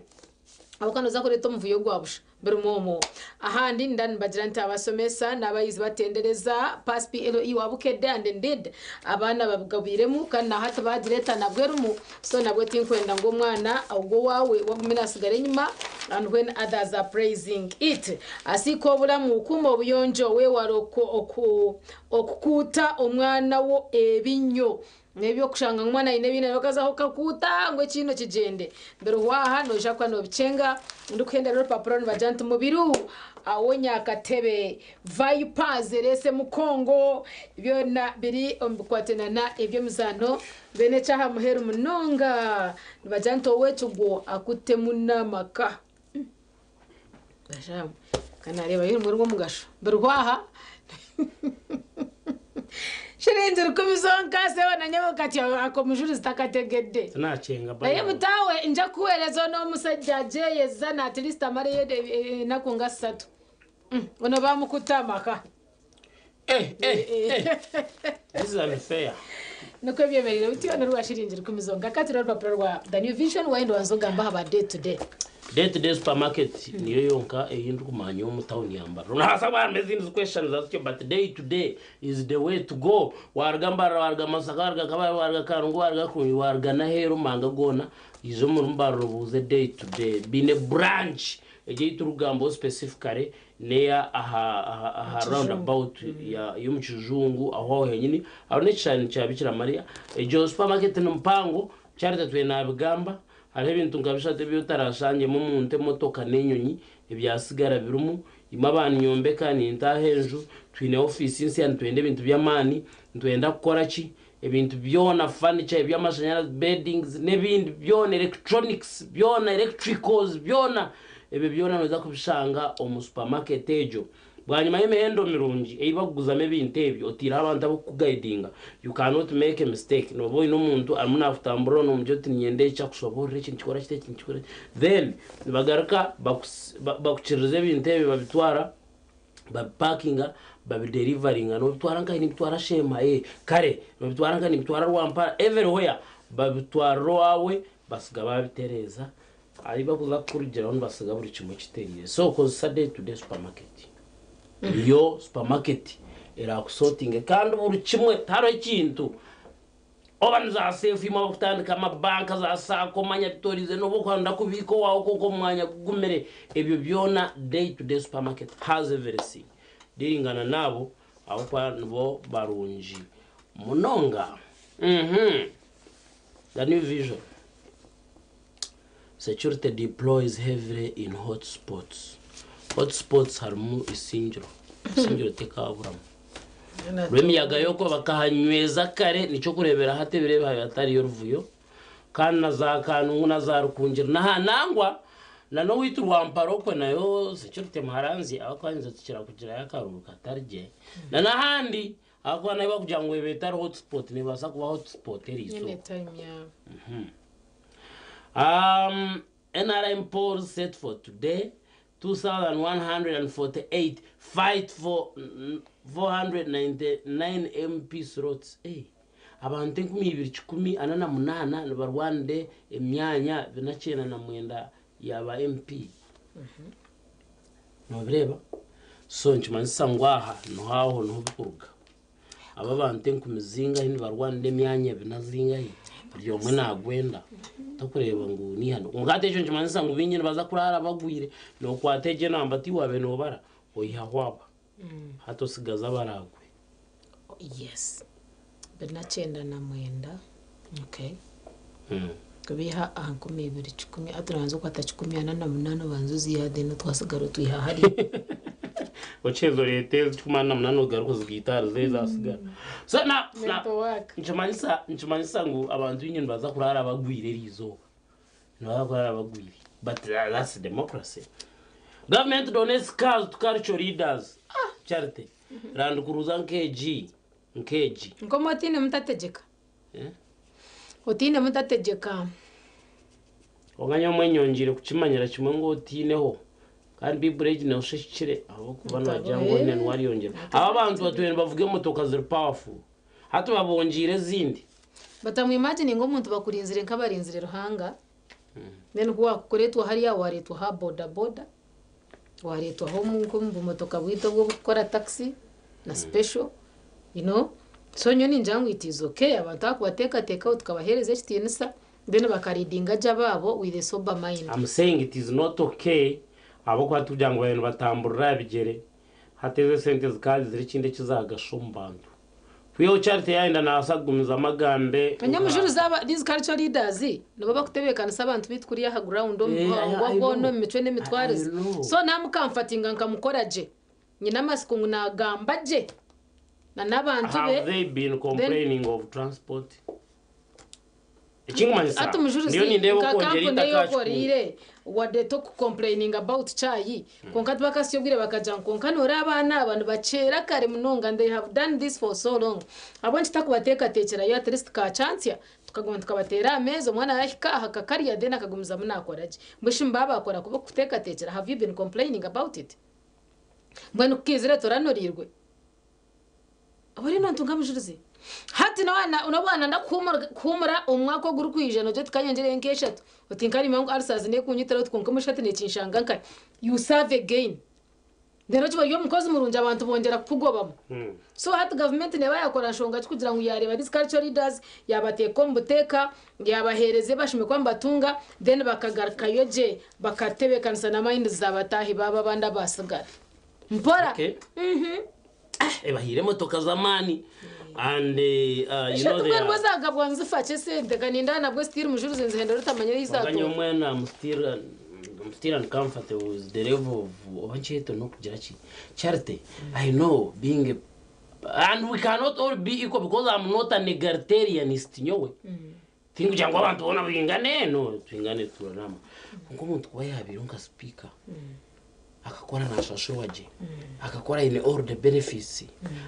abakanoza ko reto mvuyo gwabusha berumomo ahandi ndani bajiranta abasomesa nabayizi batendereza paspi LE wabukedde and indeed abana babugabiremu kana hata badireta nabwerumu so nabwe tinkwenda ngo mwana ahubwo wawe wagumina sigare nyuma and when others are praising it asiko bulamu ukuma obuyonjo we waroko okukuta omwana wo ebinyo nebyo kushanga umwana inebina bakazaho kakuta ngo kino kijende mbere waha no jakwa no bicenga ndukenda ro paproni bajantu mubiru awonya katebe Vipers rese mukongo byona biri ombukwatena na ebyo muzano bene chaha muheru munonga bajantu wetugo akute munamaka basham kana reba yiri muri mugasho mbere waha Shirinze rukumizonka sewa na nyabo kati akomujuri zitakategedde. Tunacenga ba. Naye mutawe nja kuwelezo no musajja jeyeza na at least amare nakunga 3. Ono bamukutamaka. This is unfair. Nuko byemerera utiyo no rwashirinze rukumizonka kati rwa papuro rwa The New Vision waindo wanzogamba haba day to day. day supermarket niyo yonka eyindi kumanya mu town yambaro nasaba amazing questions that's your but day to day is the way to go wargambara warga masaka warga kabari warga karungu warga kunyi warga na hero manga gona izo mu mbaro buze day to day bine branch eje turugambo specifically neya aha roundabout ya yumchujungu aho henyini aho ne cyane cyabikira Maria ejo supermarket n'umpango cyarita twe nabigamba hariho ibintu ngabishate byutarashanje mu munte motoka nenyonyi ibyasigara birumu imabana nyombeka ni ntahenju twine office insi and twende ibintu byamani twenda gukora ki ibintu byona furniture by'amashanyarazi beddings n'ibindi byona electronics byona electricals byona ebe byona noza kubishanga omu supermarket ejo bwanyuma y'imihendo mirungi eyibaguzame ibintu ebyo otira abantu abo kuguidinga you cannot make a mistake no boy no muntu amuna kutambura no mujyo tinyende cya kushobora ikintu kikora kitekora then bagaruka bakuchirize ibintu ebyo babitwara baparkinga babideliverинga no bitwara nka ni bitwara shema kare no bitwara nka ni bitwara rwampa everywhere babitwara wawe basiga babitereza ari bakuza kurugeraho basiga buri kimwe kiteriye so cause Saturday to the supermarket yo supermarket era kusorting kandi buri kimwe taro ikintu obantu za safe ima kutandika amabanka za sako manya bitorize no bokwanda kubiko wawo koko mwanya gumere ebyo byona day to day supermarket has everything diringana nabo abo kwa bo barunji munonga the new vision security deploys heavily in hotspots harimo isinjiro tekaburamu rw'imiyaga yoko bakahanyweza kare nicyo kurebera hate bireba hatari yo ruvuyo kandi nazakanungu nazarukungira nahanangwa nano witurwa mparoko nayo security maharanzi abakwanza tukira kugira yakaruruka tarje nanahandi akwana bakugira ngo betari hotspot ne basa kuba hotspot erizo NRM poll set for today 2,148 fight for 499 MP slots. Abantu 218 nibarwande emyanya binachena na mwenda yaba MP. Nobireba so nchimanisa ngwaha no haho no bukuruga. Aba bantu nkumizinga hini barwande emyanya binazinga hi. Byo mwe nagwenda takureba ngo ni hano umugate cyo nchimanisa ngo binyine baza kurara bagwire no kwateje namba ti wabe no bara oyihahwaba hato sigaza baragwe yes binachenda na mwenda okay kubiha ankumi 210 aturanzo kwata 18 banzuzi yade no twasigaro tuyihahari ochezo lete 18 garuko zigitara zeza sigara so na nchimanisa ngo abantu binyine baza kurara bagwire rizo no kurara bagwire but that's democracy. Government donates cars to cultural leaders. Charity. Rand kuruza nkeji. Ngomo tine mtategeka. Otine mtategeka. Oganya mwenyongire kukimanyira kimwe ngo otineho. Kandi bibrage na ushishikire abo kubana bajyango ne nwari yongera. Aba bantu batwene bavuge motoka ziri powerful. Hato babongire zindi. Batamwe imagine ngo umuntu bakurinzire nkabarinzire ruhanga. Then kuwa kuretwa hariya waretwa ha boda waretwa ho mu motoka bwito bwo gukora taxi na special so nyoni njangu it is okay abantu akubateka tukabahereza kitinisa then bakaridinga jababo with a sober mind. I'm saying it is not okay abo kwa tujyango abantu batamburira bigere hateze sente zikazi ziri kinde kizagashombantu Kuyo charity yaenda na asagumiza magambe kanyamujuru zaba these cultural leaders nabo bakutebekana sabantu bitkuriya ha ground no mitwe nemitwarize so namukamfatinga nkamukoraje nyina masiko ngunagambaje na nabantu be have they been complaining of transport atu mujuru kongera wade to complaining about chai konkati bakasiyobwire bakajanko konkanora abana abantu bacera kare munonga and they have done this for so long abonye takubateka tekera yo at least ka chance tukagomba tukabatera ameza umwana yahika hakakariya dena akagumiza munakoraje mbushimba akora kubo kuteka tekera have you been complaining about it mbona ukizira toranorirwe abari nantunga mujuruzi hati nawana unabana ndakumura umwaka guru kwijana je tukanyongere nkeshatu utinkari mangu arsazi ne kunyitara tkunka mushati ne kinshanga nka you serve again ndero cyo yo mukozi murunja abantu bongera kugobamo so hati government ne bayakora shonga kugira ngo yareba this culture leaders yabateka mbuteka yabahereze bashime kwa mbatunga then bakagaruka yoje bakatebekanisa na mind zabatahi baba banda basigara mpora bahire motoka zamani and you know they was agabwanza fache sente kaninda nabwo still mujuruze nzihenda rutamanya yizato kanyo mwena still uncomfortable with the level of obancheto no kugira ki charity I know being and we cannot all be equal because I'm not an egalitarianist nyowe tingu cyangwa abantu bona bingane no twingane turanama ngo umuntu kuba yabirunga speaker akakora na shasho waje akakora in all the benefits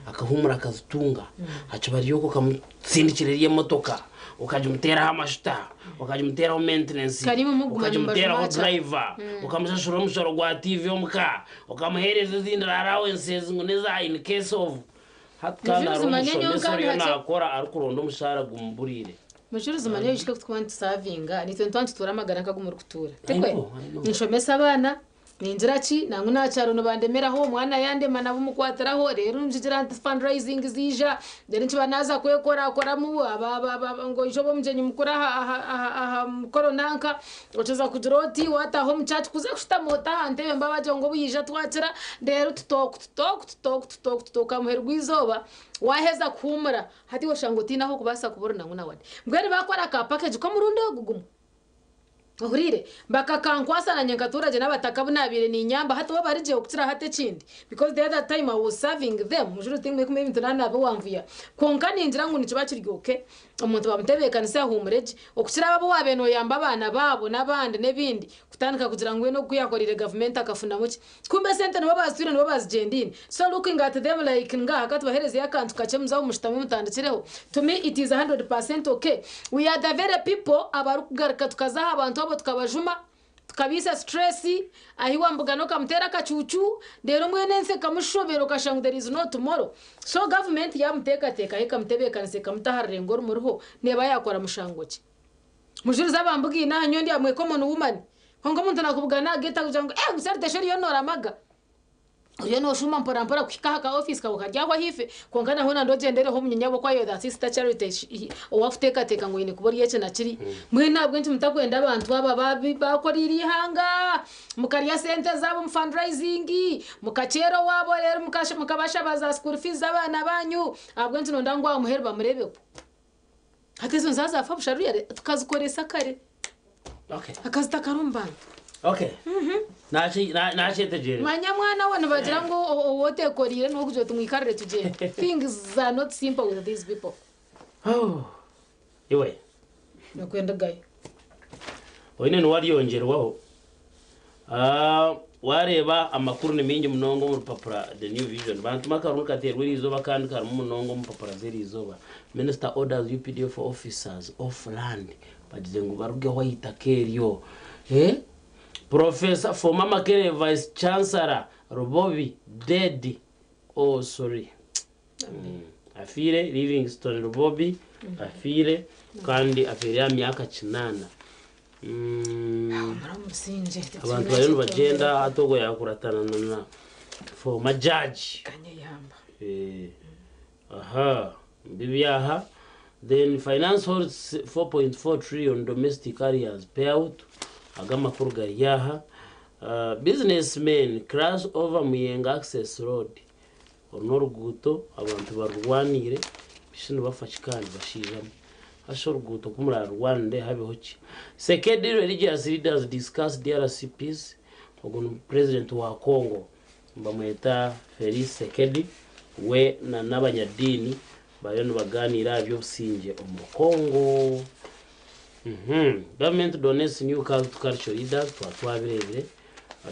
akahumura akazitunga hacho bariyoko kamutsindikiririye motoka ukajumutera amashuta ukajumutera maintenance ukajumutera driver ukamushashura umushoro gwa TV omuka ukamuhereza izindi allowances nguneza in case of hatkana rumusho nakora arikuronda umushara gumburire Mujuruzi manye yishike kutwanti savinga ni twanti turamagana kagumura kutura tekwe nshomesa abana ninjira ki nangu nacyaro no bandemeraho umwana yandemana bumukwatiraho rero njijira fundraising zija dere nci banaza kwekora mu aba ngo ijobo mjenyi mukura aha koronanka ochoza kujiroti wataho mchachi kuze kushtamota antebe mbabaje ngo buyija twatira rero tutoka muherwizoba waheza kumura hati washangoti naho kubasa kubura nangu nawadi mbwari bakora ka package ko murundo gugumu Ohurire bakakankwasa na nyangaturage n'abataka bunabire ni nyamba hata wabarije okutira hate kindi because the other time I was serving them mujuru thing kumwe ibintu nabo wamvuya konka ninjira ngo nikiba kiryoke umuntu bamutebekanise ahumureje okutira babo wabeno yamba abana babo nabandi nebindi kutandika kugira ngo no kuyakorire government akafuna muki kumbe sente no babasura no bazigendine so looking at them like nga hakati bahereze yakantu kacemuza umushitamo mutandikireho to me it is 100% okay we are the very people abarukugaruka tukazaha abantu abo tukabajuma tukabisa stress ahiwa mbugano kamutera kacucu rero mwenense kamushobero kashangu there is no tomorrow so government yamuteka teka ikamtebekanise kamutaharire ngoro muruho neba yakora mushangoki mujuriza bambugi na nyondi amwe common woman hongo muntu nakubugana geta kujango gusarte sheri yo noramaga Uriyo no shuma mpora kwikaha ka office ka ukaryaho hife konkana hona ndogendere ho munyanyabo kwa yo that sister charity owafuteka teka ngo ine kubori yece na kiri mwe nabwo nti mutakwenda abantu aba bakorira ihanga mukariya sente zabo mu fundraising mukachero wabo rero mukabasha baza school fees abana banyu abwo nti ndangwa umuherba murebeko hatezo nzaza afa busharuya tukazikoresa kare okay akazita karumbana okay nache tejere manya mwana wana bagira ngo wote korire no kujo tumwikarire tuje things are not simple with these people iwe nakwenda gayo oyine no wariyongerwaho wareba amakuru ni mingi munongo mu papura the new vision bantu makaruka katerwe izoba kandi kari mu munongo mu papura zeri izoba minister orders UPDF officers of land bagize ngo baruge wayita keryo Professor former Makere Vice Chancellor Rubobi dead. Oh sorry. Afire Livingstone Rubobi afire kandi afire ya myaka 9. Abantu bari bagenda atogo yakuratana na former judge. Kanyeyamba. Bibiyaha then finance holds 4.4 trillion domestic areas payout. Agama kurga yaha businessmen crash over Muyenga access road onoruguto abantu barwanire bishino bafashikani bashiramo ashoruguto kumura Rwanda habeho ki Sekedi religious leaders discuss DRCPs ogono president wa Congo bamweta Felix Sekedi we na nabanyadini bayano baganira byo businge omu Congo. Government donates new culture leaders twabirebe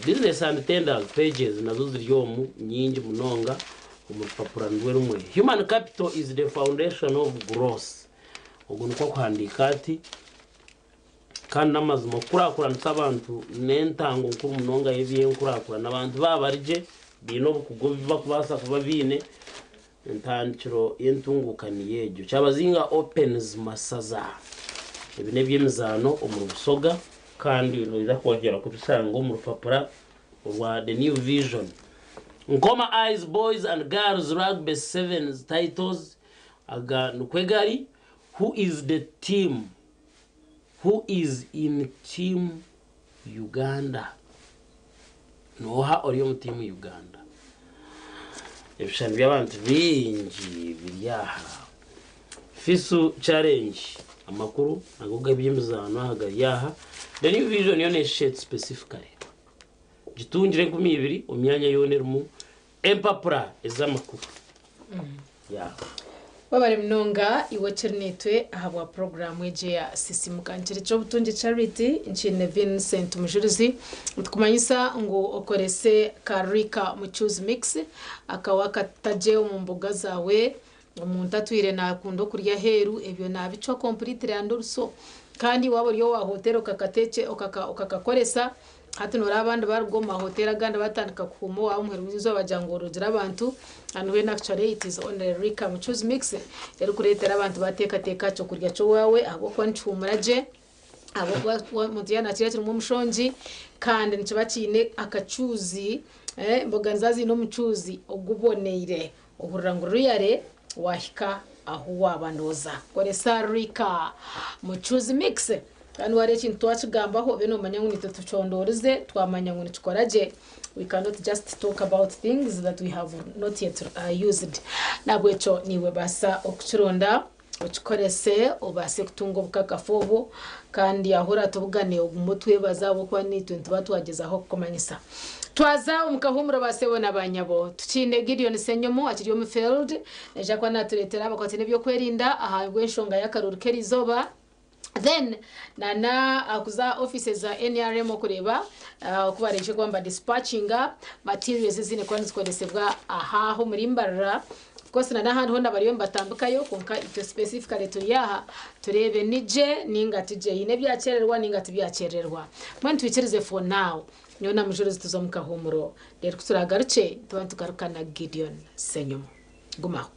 business and tenders pages nazo ziryomu nyingi munonga umupapura ndwe rumwe. Human capital is the foundation of growth oguntu kwa kwandika ati kandi amazimo kurakura n'abantu nentango nkuru munonga yebiye kurakura n'abantu babarije bino bukugo biva kubasa kuba bine intandikiro y'entungukaniye egyo kyabazinga opens masaza ebine by'emizano omu busoga kandi noiza kwongera kubisanga omu rupapura rwa the new vision Nkoma Eyes Boys and Girls Rugby Sevens titles aga nukwegari who is in team Uganda noha oriyo mu team Uganda ebishani by'abantu bingi biryaha Fisu challenge amakuru agoga by'imizano hagaryaha the new vision yone shit specifically gitungire 12 omyanya yonermu empapura ezamakuru babare mnonga iwechernetwe ahabwa program eje ya sisimukanjire cyo butungi charity nchine Vincent Mujurizi tukumanyisa ngo okorese karika mu choose mix akawaka taje mu mboga zawe umuntu atwire nakundo kurya heru ebyo nabico complete randurso kandi wabo ryo wa hotel okakatece okakakoresa hati nora abandi barugoma hotel aganda batandika kuhumo wa umuheruzo bajangorogira abantu and when actually it is on the Rika choose mix eri kuretera abantu bateka cyo kurya cyo wawe abo kwa ncumuraje abo mutiyana kira mu mushonji kandi nicibakine akacuzi mboga nzazi no mucuzi oguboneire ohuranguru yare wahika aho wabandoza koresa Rika choose mix kandi wari ikintu twakigambaho beno manya ngo tucondorize twamanya ngo nikoraje we cannot just talk about things that we have not yet used nabwecho niwe basa okukironda ukikorese obase kutungo bukakafobo kandi ahora tubugane umutwe bazabo kwa ni 20 twageza kumanyisa twaza umukahumuro basebo nabanyabo tukine Gideon Senyomo akiriyo mu field eja kwa naturetera abakwatene byo kwerinda ahagwe nshonga yakaruru kerizoba then nana akuza offices za NRM okureba kubareje kwamba dispatchinga materials zine kwa nzikoresebwa ahaho muri mbarara kose nana handi honda bariyo mbatambukayo konka ito specifically turiyaha turebe nije ningati je ine byacererwa ningati byacererwa mwe twikirize for now nyona mujuru tuzomuka homuro rero kuturagaruce tubantu garukana Gideon Senyomo gumaho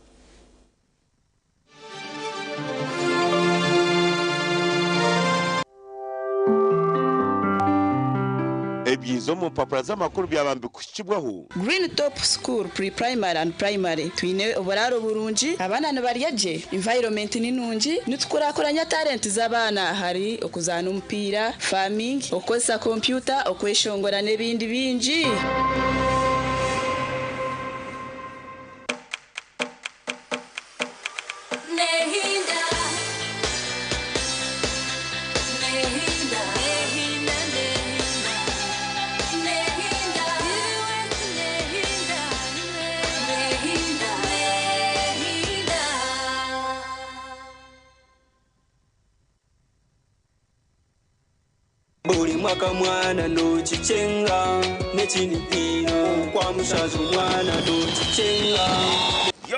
ebyizo mu papura z'amakuru byabambe kushibwaho Green Top School Pre-Primary and Primary twine oboraro burungi abana nabariyaje environment ninungi nitukurakoranya talent z'abana hari okuzana umupira farming okosa computer okweshongora nebindi bingi mwaka mwana ndo chichenga nechini pino kwa mushazo mwana ndo chichenga yo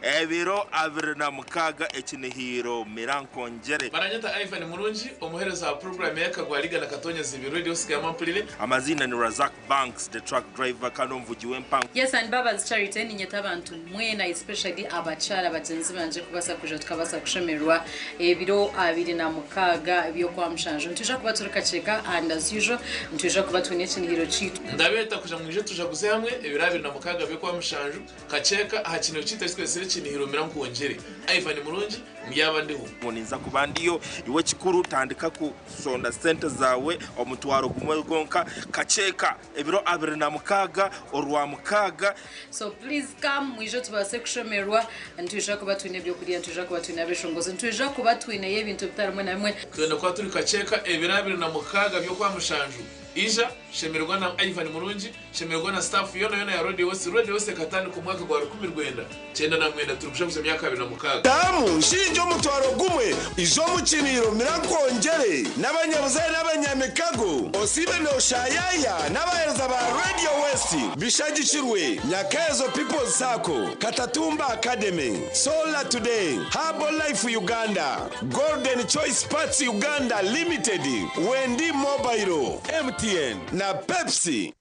ebiro avirna mukaga ekinihiro mirankongere baranyata Ivan Murunji omuhereza program yakagwaliga na Katonya zibiro radio sikama mpulire amazina ni Razak Banks the truck driver kanomvugi w'empango. Yes, and Baba's Charity ni nyatabantu mwena especially abachara bagenzi banje kubasa kuja tukabasa kushemerwa ebiro abiri na mukaga byo kwa mshanjo ntuje kubaturuka cheka and as usual ntuje kubatwine ekinihiro chitu ndabeta kuja mwije tuje guze hamwe ebirabiri na mukaga byo kwa mshanjo kacheka hakino chita twese kinihiro mirankongere Ivan Murunji myaba ndiho muninza kubandiyo iwe kikuru tandika ku sonda center zawe omutwaro kumwe gonka kacheka ebiro abiri na mukaga orwa mukaga so please come mwije tubase kushemerwa ntuje kubatwine byo kuriya ntuje kubatwine abeshongozo ntuje kubatwine yebintu bitarumwe na mwe twende kwa turi kacheka ebirabiri na mukaga byo kwa mshanjo ija shemerwa na Ivan Murunji shemerwa na staff yona ya radio wose katani ku mwaka gwa 10 cyenda na mwenda turusha myaka 2 na mukaga damu shinjo mutwaro gumwe izo mukiniro mirankongere n'abanyabuzaye n'abanyamikago osibe no shayaya n'abahereza ba Radio West bishagikirwe Nyakazo People's Circle Katatumba Academy Solar Today Herbal Life Uganda Golden Choice Parts Uganda Limited Wendi Mobile MTN na Pepsi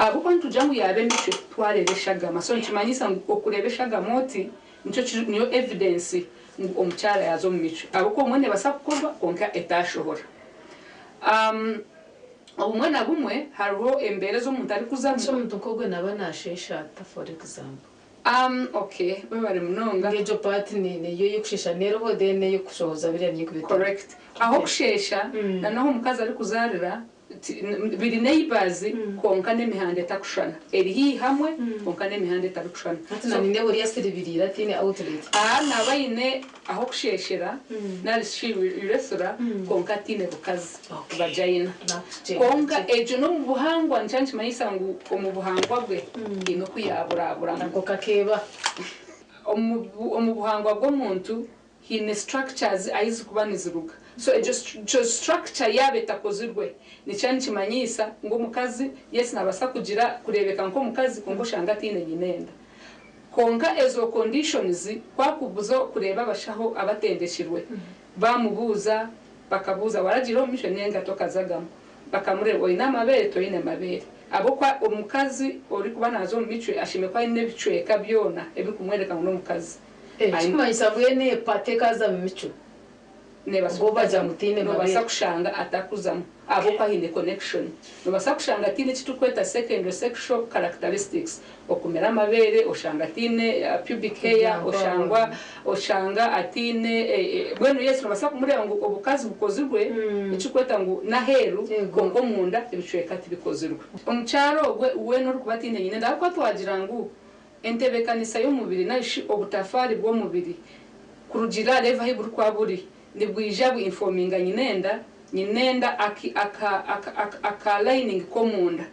abo kwa ntujyangu yabe mico twarebeshagama so nkimanyisa okurebeshagama oti niyo evidence omukyala yazo mu mico abo ko mwene basa kukorwa konka etashohora omwana bumwe hariho embere z'omuntu ari kuzamu so omuntu nkogwe naba nasheshata for example okay bari munonga ngejo part niyo yokushesha neroho then yo kushohoza biriya niyo kubita correct aho kushesha naho umukazi ari kuzarira biri neighbors konka n'emihanda etakushana eri hamwe konka n'emihanda etakushana so nine buri yasiribirira tine outlet nabayine aho kusheshera narishibiressura konka tine bukazi bajayina konka ejo no mu buhangwa nchanchi mayisa ngo mu buhangwa bwe ino kuyaburabura ngo kakeba mu buhangwa bw'omuntu hine structures aizi kubaniziruga so ejo structure yabe takozirwe nicyane kimanyisa ngo mukazi yes nabasa kugira kurebeka nko mukazi kongo shanga tine nyinenda konka ezo conditions kwakubuzo kureba bashaho abatendeshirwe bamubuza bakabuza waragiro misho nenga tokazagamo bakamureba oyina mabere toyine mabere abo kwa omukazi ori kuba nazo micwe ashime kwa ine bicweka byona ebikumwereka ngo mukazi kimanyisa bwene patekaza mu mico nebasobaza mutine nobasa kushanga atakuzamu abo kwa hine connection nobasa kushanga tine kitukweta secondary sexual characteristics okumera amabere oshanga tine pubic hair oshanga atine bwenu yesu nobasa kumureba ngo obukazi bukozirwe ikikweta ngo naheru kongo munda ibicweka tibikozirwe omucyaro gwe weno rukubatine nyine ndako twagira ngo entebekanisa y'umubiri nayishi obutafari bwo mubiri kurugira leva hiburu kwa buri nibwija bu informinga nyinenda aka lining ko munda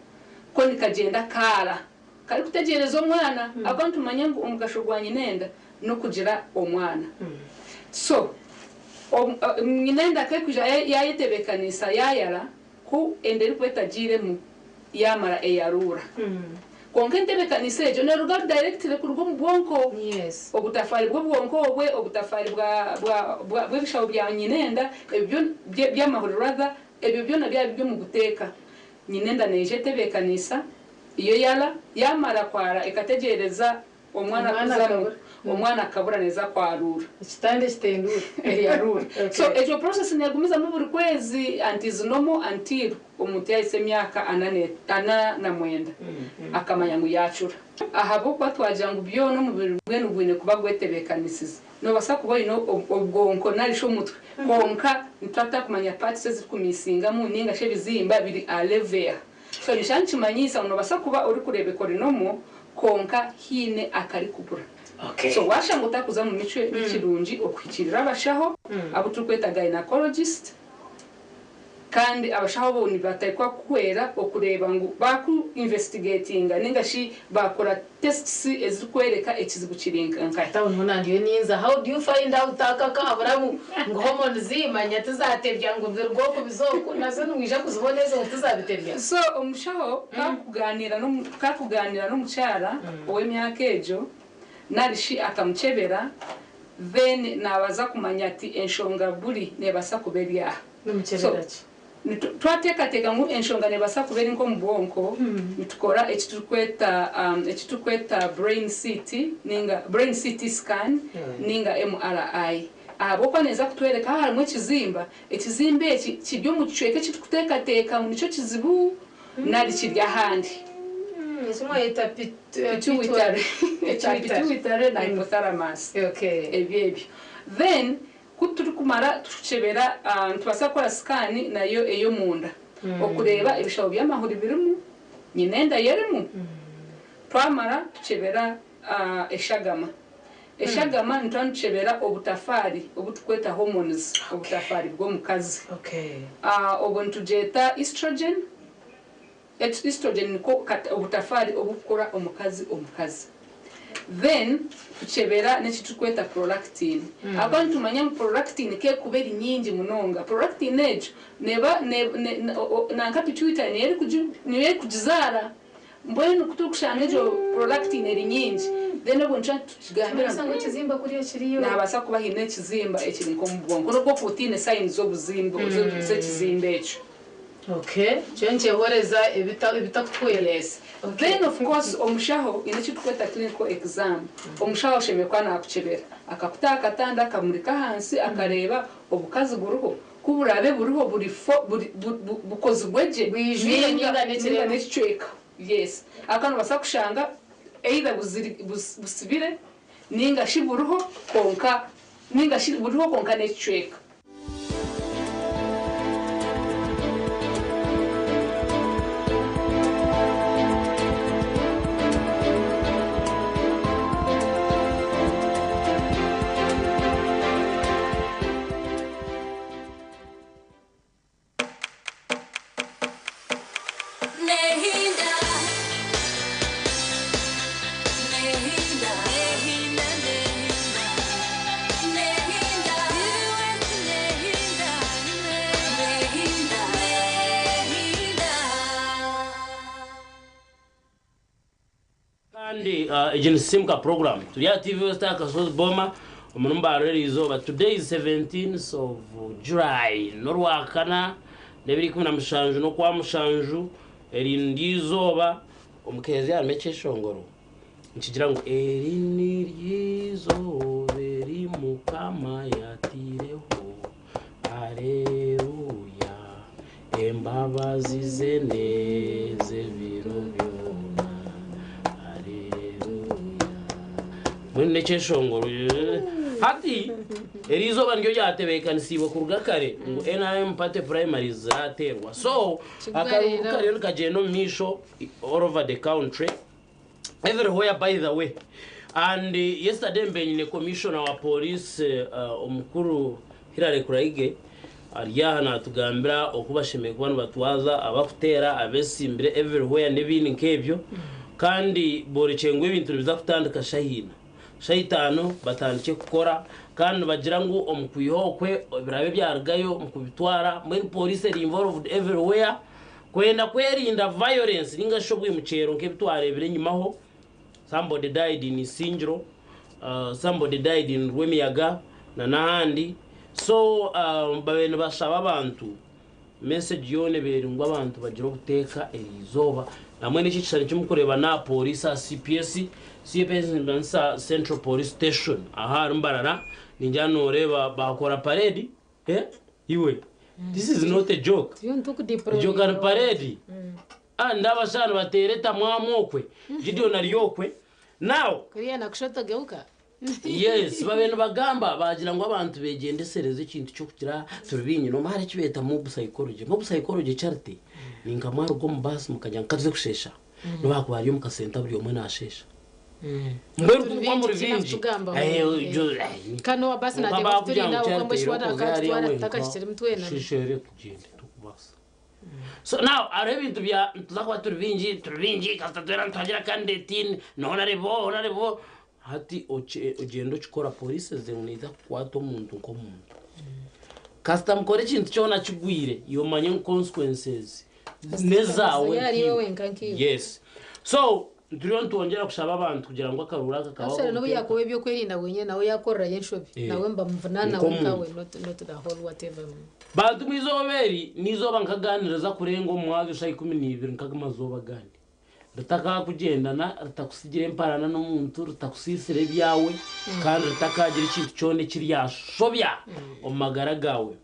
ko nikagenda kara kari kutegereza omwana abantu manya ngo omugashogwa nyinenda no kugira omwana so nyinenda kai kuja yayetebekanisa yayara ku enderi kwetagire mu yamara eyarura konke ntebekanisa ejo neruga directly kurwo mu bwonko yes obutafari bwo bwonko obwe obutafari bwa bwishaho bya nyinenda ebyo by'amahuriraga ebyo byona byo mu guteka nyinenda neje tebekanisa iyo yala yamara kwara ekategereza omwana kuzamu omwana akabura neza kwarura kitande kitendura yarura so ejo process negumiza mu buri kwezi until omuntu yahise myaka ana na mwenda akamanya ngo yacura ahabo kwa twagira ngo byo no mubiri bwene ubwine kuba gwetebekanisiza no basa kuba ino obwonko narisho mutwe konka ntata kumanya parts zikumisinga mu ninga she bizimba biri a level so nishanchi manyisa no basa kuba uri kurebe korinomo konka hine akari kubura so washa ngo takuza mu mico y'ikirungi okwikirira abashaho abo tukweta gynecologist kandi abashaho bo ni batakwa kwera okureba ngo baku investigatinga ningashi bakora tests ezikwereka ekizibu kirinkanka tawuno nandiyo ninza how do you find out akaka abaramu ngo hormones zimanya tuzatebya ngo virgo ko bizoko nazo nwisha kuziboneza ngo tuzabitebya so omushaho kakuganira no mucyara ow'emyaka ejo narishi akamuchebera then nabaza kumanya ati enshonga buri nebasa kuberya n'umuchebera ki twateka ngo enshonga nebasa kubera nko mu bwonko nitukora ekitukweta brain CT scan ninga MRI abo kwa neza kutwereka harimo ekizimba eki kibyo mu kicweke kitukutekateka nico kizibu nari kirya handi Ismo eta pituitary na hypothalamus. Okay. Ebyo. Then kuturi kumara tuchebera tubasa kora scan nayo eyo munda. Okureba ibishabo by'amahuri birimu nyinenda yerimu. Twamara tuchebera eshagama. Eshagama ntwanchebera obutafari obutukweta hormones obutafari bwo mukazi. Okay. Obuntujeta estrogen. Estrogen ko obutafari obukora omukazi. Then tuchebera nekitukweta prolactin. Abantu tumanya prolactin ke kuberi nyingi munonga. Prolactin ejo neba nanka pituitary neri kujizara. Mbwenu kutukushana ejo prolactin eri nyingi. Then obuncha tukigambira ngo kizimba kuri ekiriyo. Nabasa kuba hine kizimba ekiri nko mu bwonko. Nubwo protein signs z'obuzimba z'ekizimba ejo. okay chenje horeza ibitakukwere then of course omushaho ine tweta clinical exam omushaho shemekwa nakuchebera akakutaka tanda akamurika hansi akareba obukazi buruho kuburabe buruho bukozi bweje bwijwire ninga n'icweka yes akano basakushanga either busibire ninga shiburuho konka n'icweka. Agent Simka program. Today TV was talking about Boma. But today is 17th of July. Norwa kana nebiri kumna mshanju no kwa mshanju erindizoba omukezi ameche shongoro. Nchigira ngo erinirizo beri mukama yatireho. Haleluya. Embabazi zeneze birobyo. Mwene cheshongoro hati erizo banyo yatebeka nsibo kurugakare ngo NRM pate primary zaterwa so akaruka rero kageno misho all over the country everywhere by the way and yesterday mbenyine commissioner wa police omukuru Hilary Kuraige aliyana tugambira okubashemeka bano batwaza abakutera abesimbire everywhere nebini nkebyo kandi borecengwe ibintu bizakutandika shahina shayitano batandike gukora kandi bagira ngo omukuyokwe birabe byargayo mukubitwara muri police iri involved everywhere kwenda kwerinda violence ninga shobwe mucero nkebitware bire nyimaho somebody died in Sinjiro somebody died in Rwemiyaga na nahandi so babene bashaba abantu message yone berungwa abantu bagira ubuteka erizoba namwe n'ikicari cy'umukoreba na police CPS Ndansa Central Police Station aha mbarara ninjano reba bakora parade iwe this is not a joke joke and parade ndaba shano batereta mwamokwe Gideon aliyokwe now kuriya nakushota geuka yes babene bagamba bagira ngo abantu begendesereze ikintu cyo kugira turubinyi no mahari kibeta mu psychology charity ninga marugo mbasi mukajya nkaze kushesha no bakubari yo mukasenta buri omwe nashesha mbere kwa muri vinji kano wabasi na demo tulinda ukambo shwana akatwara takashitire mtwena shishere kugende tukubasa so now arabintu bya tuzakwa turubinji kastatwera ntagira kandetin nona rebo hati ugendo chikora police zenuniza kwato muntu nko muntu custom kore kintu cyona kigwire iyo manye consequences nezawe yes so turiyo tuongera kushaba abantu kugira ngo akarura kakabaho asere no yakowe byo kwerinda wenye nawe yakorra yenshobi nawe mba mvunana wikawe not the whole whatever bantu mwizoberi nizoba nkaganiriza kurengo mwaje shayi 12 nkagamazoba gandi rutaka kugendana rutakusigire imparana n'umuntu rutakusisire byawe kandi rutakagira ikintu cyone kiri yashobya omagara gawe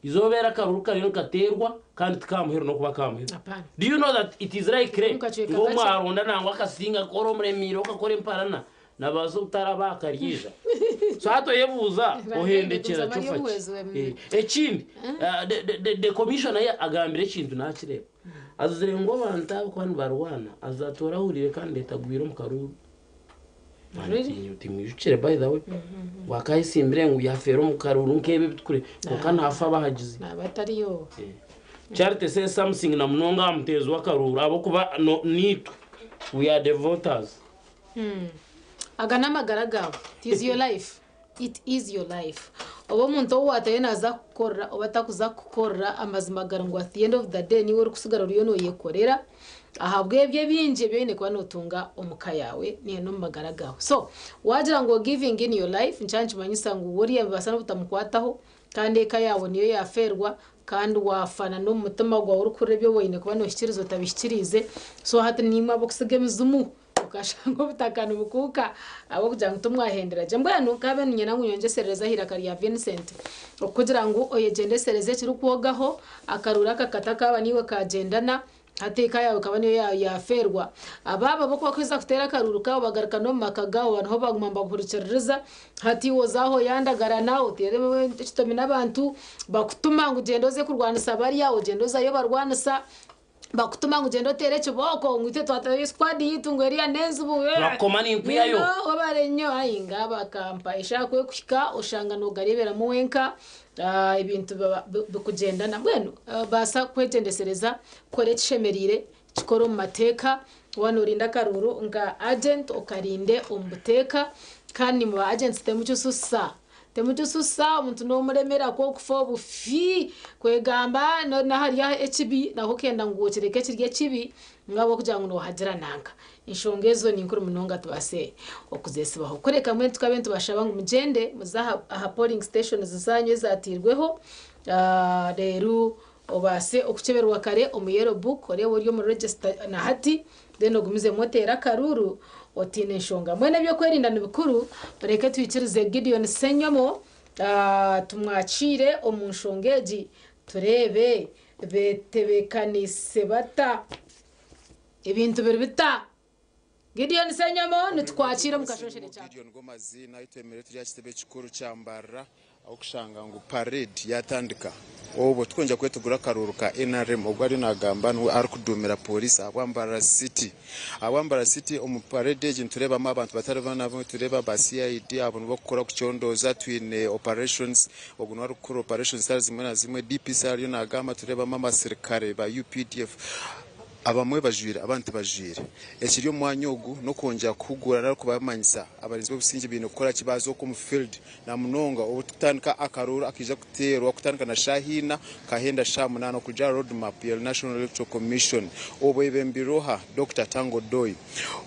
izobera karuruka rero katerwa kandi tukamuhero no kuba kamuhero do you know that it is like ngo mwaronda nangwa akasinga koro muremiro kakora imparana nabazo utarabakaryija so hato yebuza ohendekera cyofaki ekindi the commissioner ya agambire ikintu nakireba azire ngo abantu kwani barwana azatora hurire kandi etagwira mu karuru utimwijukire by the way wakayisimbire ngo yafero mu karuru nkebe bitukure kandi hafa bahagize nabatariyo charity says something na munonga mtezo wa karuru abo kuba nitu we are the voters agana magaragawe it is your life obo muntu wataye naza gukora obatakuza gukora amazimagara ngo at the end of the day niwe uri kusigara uriyo no yekorera ahabwe bye binje bene kwa notunga omuka yawe niyo no magaragawe so wagira ngo giving in your life nchanchi manyisa ngo wori yabasana butamukwataho kandi eka yawe niyo yaferwa kandi wafana no mutima gwawe uri kureba ibyo woyine kuba noshikiriza utabishikirize so hati nimwe abo kusiga mizumu ukashanga ubutakana ubukuka abo kugira ngo tumwahendera je mbwa nukabe nyina ngunyongesereza hirakari ya Vincent okugira ngo oyegendesereze kiri kuogaho akarura kakataka abaniwe kagendana ateka yawe kabaniyo yaferwa ababa boko kwiza kutera akaruruka bagaruka no makagaho abantu ho baguma mbaburicereza hati wozaho yandagarana utere kitome n'abantu bakutuma ngo ugendoze kurwanisa bariya ugendoza yo barwanisa bakutuma ngo ugende utere kiboko ngwite twataye squad yitungo eriya neza ubu bakoma n'impiyayo obarenyo ayinga bakampa ishaka kwika ushanga no garebera muwenka ibintu bikugendana bweno basa kwetendesereza kore kishemerire kikoro mu mateka wanorinda karuru nga agent ukarinde umbuteka kandi mu agents temucyo susa umuntu no muremera ko kufo bufi kwegamba na hariya HB naho kenda ngo kireke kirye kibi ngabo kugira ngo no hagira nanga inshongezo ni nkuru munonga tubase okuzesibaho kureka mwe tukabentu bashaba ngo mugende muzaha aha polling stations zisanye zatirweho rero obase okuceberwa kare omuyero book orewo ryo mu register na hati then ogumize motera karuru otine nshonga mwene byo kwerinda nibikuru bareke twikirize Gideon Senyomo tumwacire omunshongeji turebe betebekanise bata ibintu bita Gideon Senyomo nitwakire mukashoshere cyane Gideon Gomazi nayitemere turi kitebe kikuru cyambara okushanga ngo parade yatandika obo twonja kwetugura karuruka NRM ubwo ari nagamba no ari kudumira police abambara city omu parade tureba abantu batarava nabo tureba ba CID abantu bakora kucyondoza twine operations oguno ari kuri operations zimwe na zimwe DPC ari nagamba tureba mama serikare ba UPDF abamwe bajira abantu bajira ekiryo mwanyogu no konja kugura naro kubamanyisa abarinzi b'obusinge bintu gukora kibazo ko mu field na munonga ubutandika akarura akija kuterwa kutandika na Shahina kahenda shamunano kuja road map ya National Electoral Commission obwebembiroha Dr. Tango Doi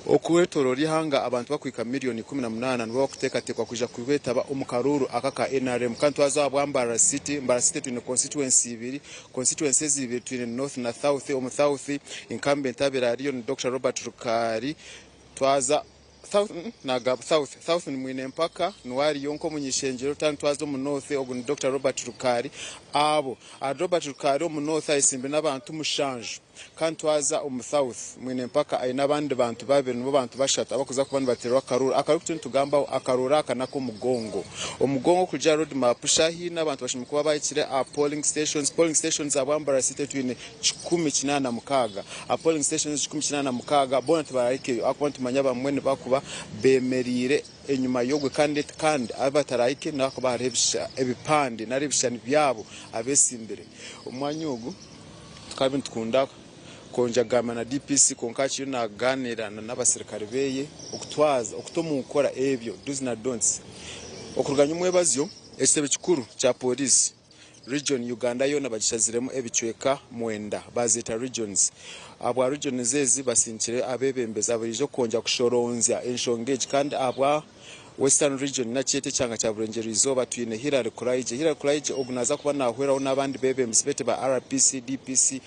okuwetorori hanga abantu bakwika milioni 18 nibo bakutekatekwa kuja kubetaba omukaruru akaka NRM kantu azabwambara city mbara city tune constituency ibiri constituencies ibiri tune north na south south incumbent abirariyo ni Dr. Robert Rukari twaza south ni mwine mpaka nwari yonko munyishengero twaza mu north ogu ni Dr. Robert Rukari abo Robert Rukari mu north ayisimbe n'abantu mushanje kandi twaza mu south mwine mpaka ayi nabandi bantu babiri no bantu bashata abakuza kubana baterwa karura kutuntu tugamba akarura kanako umugongo kuja road map Shahina abantu bashimye kuba bayikire polling stations abambara city twine 18 mukaga polling stations 18 mukaga bona tubarayike akwantu manyaba mwene bakuba bemerire enyuma yogwe kandi abatarayike nako barebisha ebipande narebishani byabo abesimbere umwanyogu tukabintu tukunda konja gama na DPC konkachi naganirana n'abasirikare beye okutwaza okutomukora ebyo do's na don'ts okuruganya umwebazyo esebe kikuru cha police region Uganda yona bagishaziremo ebicweka mwenda bazita regions abwa region zezi basinkire abebembeza abirijo konja kushoronzya enshongeji kandi abwa Western region na chete cyanga cya Burengeri izoba twine Hillary Kuraije ognaza kuba nahweraho n'abandi bebembezi bete ba RPC DPC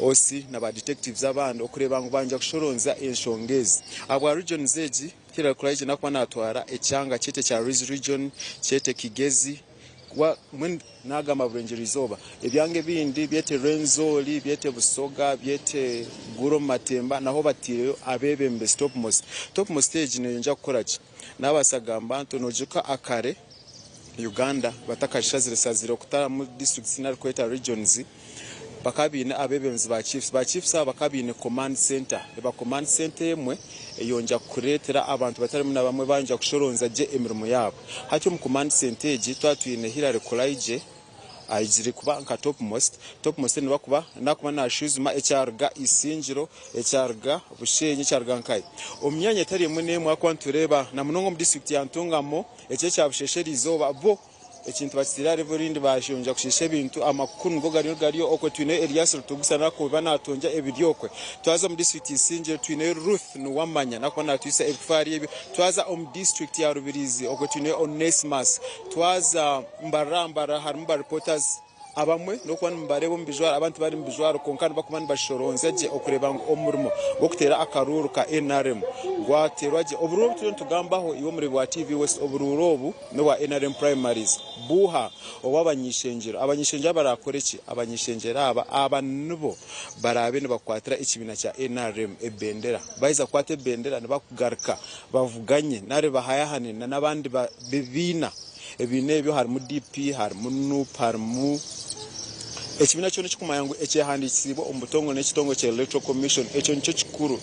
OC na ba detectives abandi okureba ngo banja kushoronza enshongezi abwa region zeji Hillary Kuraije nakuba natwara ecyanga chete cya region chete Kigezi wa mwen nagama Burengeri izoba ebyange bindi byete Renzoli byete Busoga byete Guro Matemba naho batireyo abebembe top most stage ne nja kukorachi n'abasagamba ntonojuka akare Uganda batakashazire saziro kutara mu district sinari kweta regions bakabine abebemzi ba chiefs bakabine command center yemwe yonja kuretera abantu batari muna bamwe banja kushoronza je emirimo yabo hacyo mu command center twatwine Hillary Kuraije ayizire kuba nka top most ni bakuba nakuba nashuzuma HRga isingiro HRga bushenye HRga nkai omyanya tari mwe akwantureba na munongo mu district ya Ntungamo eche cya bushesheri izoba bo ekintu bakirare burindi bashonja kushesha ibintu amakuru ngo gariyo okwe twine Elias Rutugusana ko banatonja ebiryokwe twaza mu district isingiro twine Ruth no wamanya nako natwisa ebifari ebi twaza mu district ya Rubirizi okwe twine Onesimus twaza mbarambara harumba reporters abamwe no kuba mbarebo mbijwara abantu bari mbijwara konkana bakuma bashororonze je okureba ngo omurimo go kutera akaruru ka NRM gwaterwa je obururu tugambaho iwo muri bwa TV West obururobu no wa NRM primaries buha obabanyishengero abanyishengero barakoreki abanyishengero abanubo barabe ne bakwatira ikibina cya NRM ebendera baiza kwate bendera ne bakugaruka bavuganye nare bahayahane n'abandi bibina ebinebyo harimo DP harimo NUP harimo ekibina cyo n'ikikumayango ekyehandikisibo omubutongo n'ekitongo kya Electoral Commission ekyo nicyo kikuru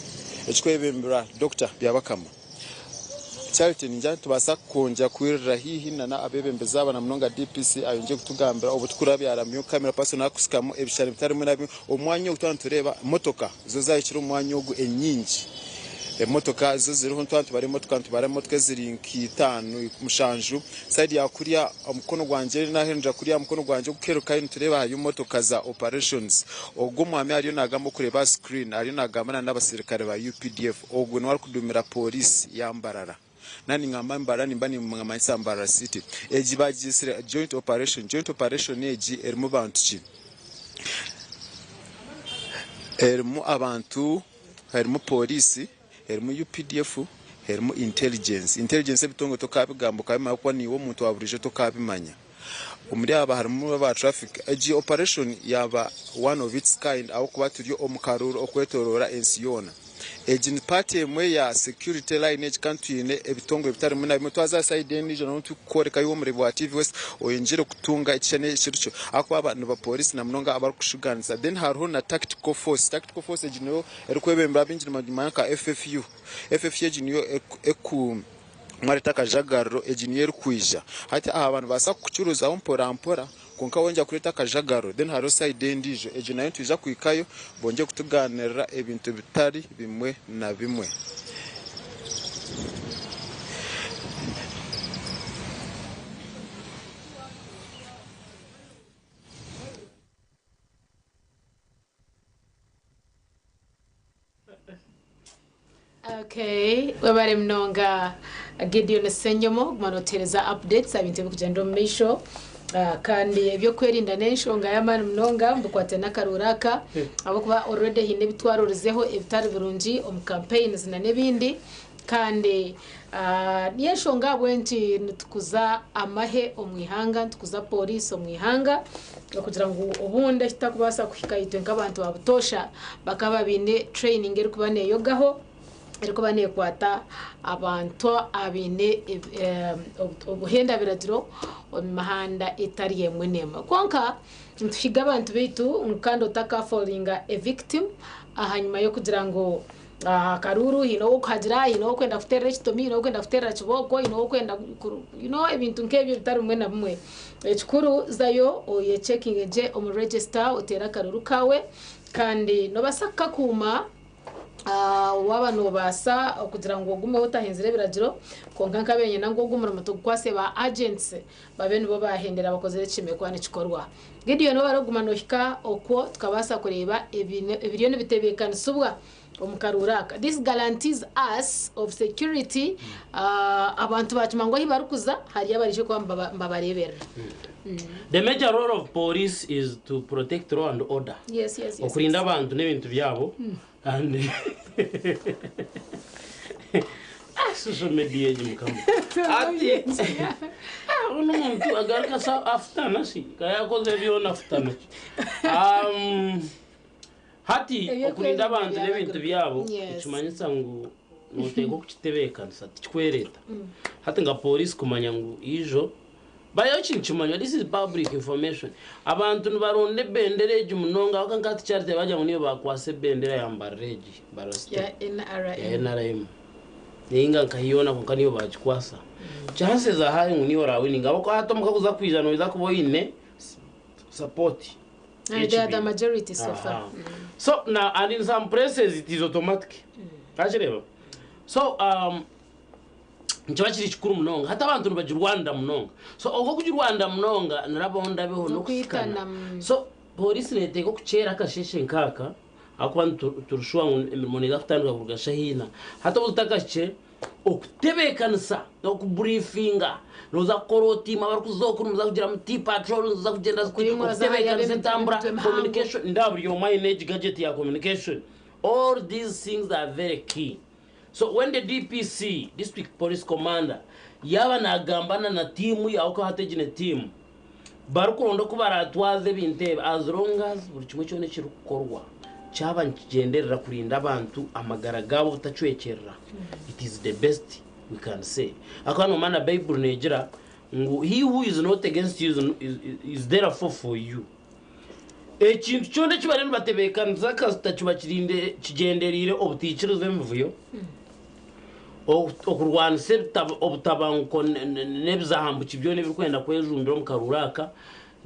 ekikwebembera Dr. Byabakama Charity ninja tubasa konja kwirira hihi na abebembeza abana mnonga DPC ayonje kutugambira obutukura byaramyo kamera personal kusikamo ebishari bitari mu nabyo omwanya utantureba motoka zo zayikira omwanya ogu enyingi emotoka zo ziriho ntantu bari motoka ziri nkitanu mushanju side ya kuriya omukono gwanje nahenja kuriya mukono gwanje gukeruka tureba hayo motoka za operations ogwo mwami ariyo nagamo kureba screen ariyo nagamana n'abasirikare ba UPDF ogwo nwari kudumira police yambarara nani ngamba mbara nimbani mwamayisa mbara city eji bagisire joint operation eji erimo bantu erimo abantu harimo police herimo UPDF herimo intelligence bitongo tokabigambo kabima kwa niwo muntu waburije tokabimanya umuri aba harimo ba traffic agi operation yaba one of its kind aho kuba turiyo omukaruro okwetorora ensiyona agent party emwe ya security line ekantwine ebitongo bitari mu nabimo twaza side n'ije no tukoreka yo muri bwa TV West oyinjire kutunga ikene kiricyo akwa abantu ba police na mnonga abari kushuganza then hariho na tactical force ejino erikwebembera binjira mu ka FFU ejino eku marita kajagaro ejino erkwija hati abantu basa kucuruza mpora konka wonja kureta kajagaro then haro side ndijo ejina yintu iza kwikayo bonje kutuganira ebintu bitari bimwe na bimwe Okay, wabare mnonga Gideon Senyomo manotereza updates abintu bikugenda mu misho kandi ebyo kwerinda n'enshonga y'amani mnonga mbukwate n'akaruraka abo kuba already hine bitwarurizeho ebitari birungi omu campaigns na nebindi kandi n'enshonga bwenti nitukuza amahe omwihanga ntukuza police omwihanga kugira ngo obunde kitakubasa kuhika itwe nk'abantu babutosha bakaba bine training eri kuba neyogaho eriko bane kwata abantu abine obuhenda biratiro omahanda etari yemwe nema konka ntushiga abantu bitu nkando taka fallinga a victim ahanyuma yo kugira ngo karuru hino ukhagira hino kwenda kutera kitomi hino kwenda kutera kiboko hino kwenda ebintu nkebyo bitari mwe na bimwe ekikuru zayo oye checking eje omu register otera karuru kawe kandi no basaka kuma waba no basa kugira ngo gume utahenzire biragiro konka nkabenye nango gumura muto kwase ba agents babe nibo bahendera bakozere kimekwa n'ikikorwa Gideon no baroguma no hika okwo tukabasa kureba ebiriyo n'ibitebekana subwa omukaruraka this guarantees us of security abantu bacumango hibarukuza hari abarije kwa mbabarebera The major role of police is to protect law and order. Yes. Okurinda abantu n'ebintu byabo and social media yimukamo ati uno muntu agaruka sa after nasi kaya koze byona after nasi hati okurinda abantu n'ebintu byabo kimanyisa ngo notego kukitebekana sati kikwereta hati nga police kumanya ngo ijo bayo chinchimanya this is public information abantu nibaronde bendera ejumunonga wakangati charite baja ngo niyo bakwase bendera ya mbareji baraste ya NRM ninga nkayona konka niyo bajikwasa chances za hari ngo niyo rawini ngabo ko hato mukakuza kwijana biza kuboyine support and they are the majority so far so now and in some places it is automatic kashireba so nchibachiri chikuru munonga hata abantu baje Rwanda munonga so ogo kuji Rwanda munonga narabonda beho no kwikana so police neteko kuchera kasheshe nkaka akwantu turushwa monega kutandwa kugasha hina hata utakashe okutebekanisa n'okubriefinga noza kukora otiima abarikuzokuru noza kugira muti patrol noza kugenda okutebekanisa entambura communication nda buri omwe aine gadget ya communication. All these things are very key. So when the DPC, District Police Commander, yaba nagambana na timu yawe ko hategine timu barukuronda ko baratwaze bintebe as long as buri kimwe cyone kiri gukorwa cyaba nkigenderera kurinda abantu amagara gabo butacwekerera. It is the best we can say. Akano mana Bible negira ngo he who is not against you is therefore for you. Ekintu cyonde kibareno batebekanza kasitacuba kirinde kigenderire obutikirize mvuyo okurwanise obutabanko nebizahambu kibyo nebikwenda kwejumbira mu karuraka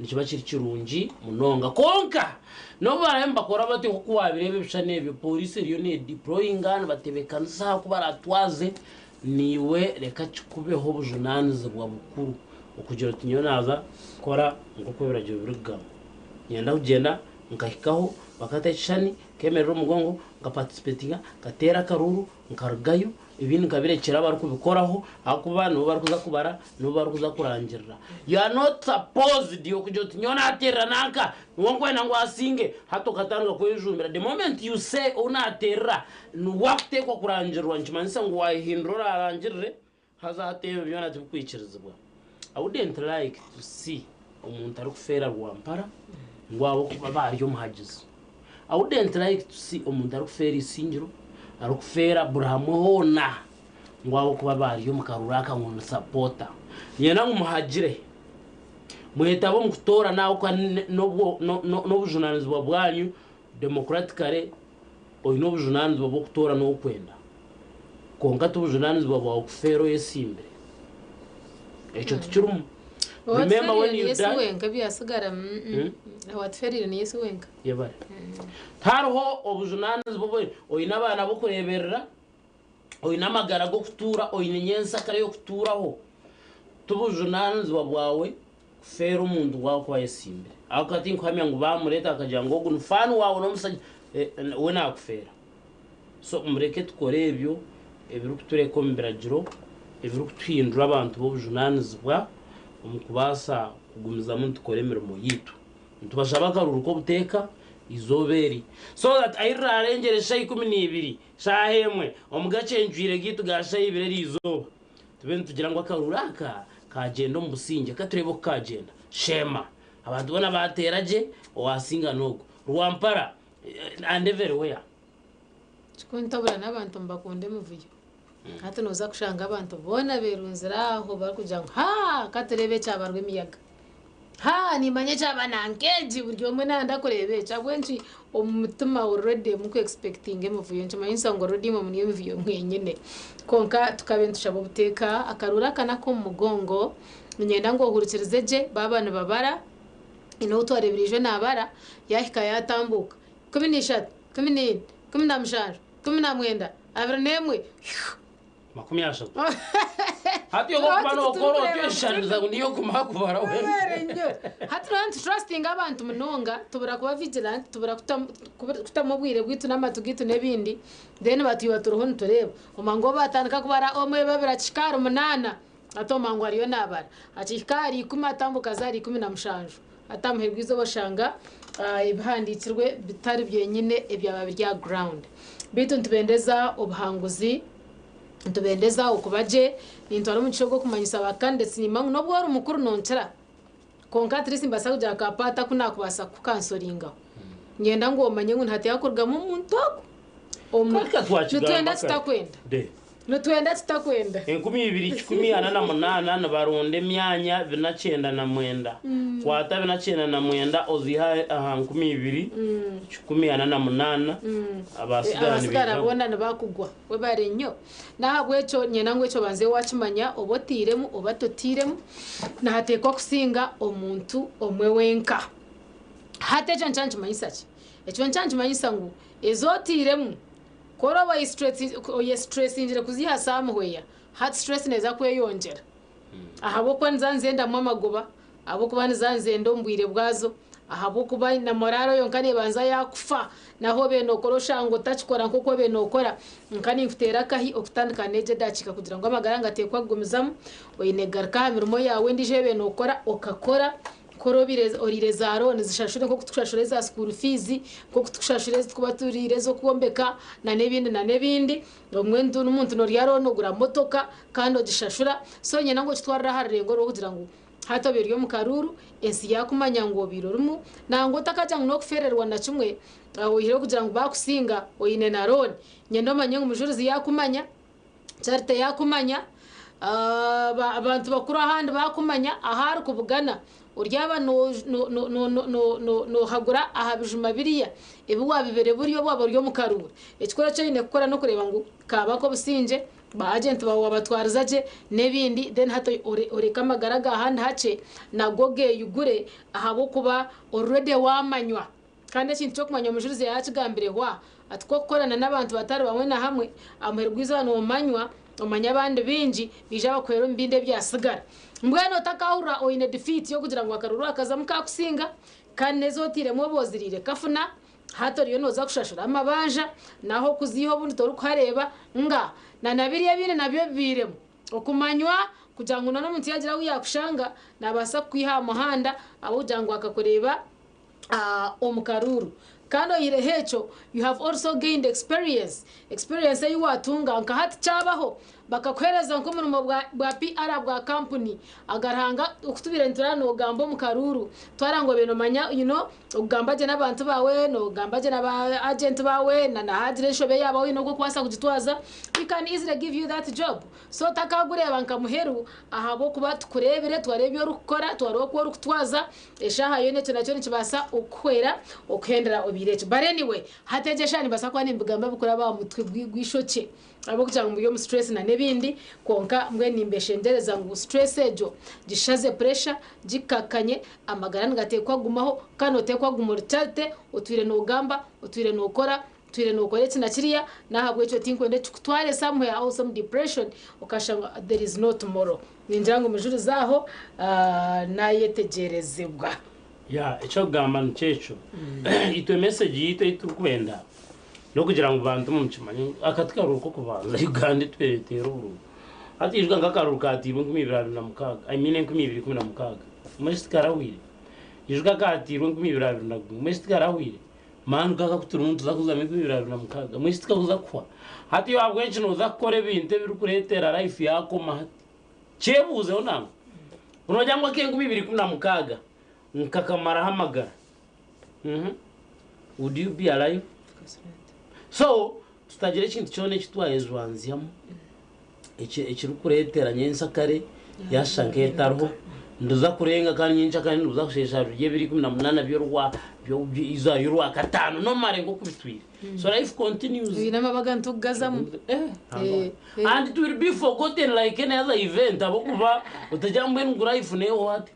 nikiba kiri kirungi munonga konka no baremba kora bati kuwabirebe bishane ebyo police riyo ne deploying an batebekanza ko baratwaze niwe reka kikubeho bujunanize bwa bukuru okugira tinyonaza kora ngo kweberaje birugama nyenda kugenda nkahikaho bakata ishani kemerera umugongo ngaparticipatinga gatera karuru nkarugayo ibindi nkabirekera bari kubikoraho akuba no bari kuza kubara no bari kuza kurangirira. You are not supposed yo kujya tinyona atera nanka ngwena ngo asinge hato katanga kwejumbira. The moment you say unatera wakte kwa kurangirwa nkimanisa ngo wahindura arangirire hazatebe byona tibukwikirizwa. I wouldn't like to see umuntu ari kufera rwampara ngwabo kuba bari yo muhagize. I wouldn't like to see umuntu ari kufera isingiro ari kufera buramuhona ngwabo kuba bari yo mukaruraka ngo supporta nyena ngumuhagire muhetabo mukutora nawo kwa no bujunanizwa bwanyu democratically oyino bujunanizwa bwo kutora no kwenda konka tubujunanizwa bwa kufero yesimbe echo tuchurumu. Remember when you die wenka byasigara watferire ni Yesu wenka yebare tarho obujunanizwa bwo oyina abana bo kureberera oyina amagara go kutura oyina nyensa kare yo kuturaho tubujunanizwa bwawe fero umuntu wawe kwa yesimbe akati nkwamya ngo bamureta akagira ngo ngo nfanu wawe no musajja we nakufera. So umureke tukore ebyo ebiru kutureko mbiragiro ebiru kutwindura abantu b'obujunanizwa umukubasa kugumiza muntu koremera mu yitu ntubashaba karuruko buteka izoberi so that ayira arengere shayi 12 shahemwe omugacenjwire gitu gashayi ibireri izoba tubene tugira ngo akaruraka kagenda mu businge katurebo kagenda shema abantu bona bateraje owasinga nogo rwampara and everywhere chikontabura nabantu mbakonde muvuyo hata noza kushanga abantu bona berunzira aho bakujya ha katurebe cyabarwe miyaga ha nimanye cyabanankeji buryo mwe nanda kurebe cyabwenci umutima already muko expecting muvuyo ncyamanyisa ngo already mu mvuyo mwenyene konka tukabentushabo buteka akarura kana ko mugongo nyenda ngo hurukirizeje babana babara ino utwarebirije nabara yahika yatambuka 17 14 15 19 abrenemwe makumi ashatu hati yo kubano okoro tweshaniza niyo kumakubara we hati rant trusting abantu munonga tubura kuba vigilant tubura kutamubwire bwitu namatu gitu nebindi then batu baturoho ntureba umango batandika kubara omwe babira chikaro munana atomango ariyo nabara achikari 10 atambuka zari 17 atamuherwizo bashanga ibihandikirwe bitari byenyine ebyababirya ground bitu ntubendeza obuhanguzi ntubendeza ukubaje nintwara mu cyogo kumanyisa bakandetse nyima no bwari umukuru noncera konka Trisi mbasa kujya kapata kunakubasa kukansoringa ngenda ngo manye ngo ntati yakorga mu muntu nutwenda tutakwenda nutwenda tutakwenda 12 baronde myanya 29 kwata 29 oziha 12 abasigara bona nabakugwa we barenyo nahabwe cyo nyena ngwe cyo banze wakimanya obotiremu obatotiremu nahatekwa kusinga omuntu omwe wenka hate chanchanje mayisachi echo chanchanje mayisa ngo ezotiremu kora wa stress injira kuziha samuhweya heart stress neza kweyongera ahabo kwa nzanze ndamwe amagoba abo kubani zanze ndo mbwire bwazo ahabo kuba na moraro yonkane banza yakufa naho benokora shango tachikora nkoko benokora nkani mfutera kahi okutandika neje dachika kugira ngo amagara ngatekwa gumizamu oyinegarka mirimo yawe ndije benokora okakora korobireza orireza arone zishashure nko kutushashure za school fees ko kutushashure kuba turirezo kuombeka na nebindi omwendu n'umuntu no ryaro gura motoka kandi ogishashura so nyina ngo kitwarira harirengo ro kugira ngo hato biryo mu karuru ensi yakumanya ngo birorumu nango takajya no kufererwa na kimwe ohiro kugira ngo bakusinga oyine na rone nyendo manye ngo mujurizi yakumanya charite yakumanya abantu bakuru ahandi bakumanya ahari kubugana uryaba no hagura ahabijuma biriya ibi wabibere buriyo bwabo ryo mu karuru ekikora cyo ine gukora no kureba ngo kaba ko businje ba agent bawo abatwariza je nebindi then hato oreka magaraga ahandi hace nagoge yugure ahabo kuba already wamanywa kandi ikintu cyo kumanya umujurize yakigambire wa atko gukorana n'abantu batari bamwe na hamwe amerwiza no manywa umanya abandi binji bija bakwera mbinde byasigara mbweno takahura oine defeat yo kugira ngo akaruru akazamuka kusinga kandi nezotire mu bozirire kafuna hato riyo noza kushashura amabanja naho kuziho bundi toru kuhareba nga na nabiriye bine nabyo biremo okumanywa kugira ngo none muntu yagira uyakushanga nabasa kwiha muhanda abo jango akakoreba omukaruru kandi oyire hecho you have also gained experience you watunga nka hati cyabaho bakakwereza nko mu bwa PR bwa company agaranga ukutubira nturano gambo mu karuru twarango beno manya ugambaje n'abantu bawe no gambaje n'aba agent bawe na hadire shobe yabo no kwasa kugitwaza we can easily give you that job so takagureba nkamuheru ahabo kuba tukurebere twarebyo rukora twaroko rukutwaza eshaha yone cyo nikibasa ukwera okhendera obirece but anyway hategesha nibasa kwa nimbugamba bukora ba mutwe bwishoke abo kugira ngo yo stress na nebindi konka mwe nimbeshendereza ngo stress ejo gishaze pressure gikakanye amagara ngatekwa gumaho kano tekwa gumurtate utwire no gamba utwire no kora twire no koretse na kiriya nahabwe cyo tinkwende tware somewhere or some depression ukashanga there is no tomorrow ninjira ngo mujuru zaho nayetegerezebwa ya icyo gamba ncecho ito message yito itukwenda no kugira ngo bantu mu kimanyi akatikaruko kubanza Uganda tweretero uru atijwa ngakaruka ati 2026 I mean 2026 mushikarawire ijwa kati 2026 mushikarawire manu kaka kuturuntu zakuza 2026 mushikakuza kwa hati wabwenje no zakore binte birukuretera life yako mahati chebuze onanga unojangwa ke 2026 nkakamara hamagara would you be alive so tutagira ikintu cyone kitwaye zwanziamo ekirukuretera nyensa kare yashanke tarho nduza kurenga kandi nyincha kandi nduza kushesha rugiye biri 18 byorwa byo iza yurwa katano no mare ngo kubitwira so life continues ina mabaga ntugazamu and it will be forgotten like any other event abokuba utajambwe ngura life neho hati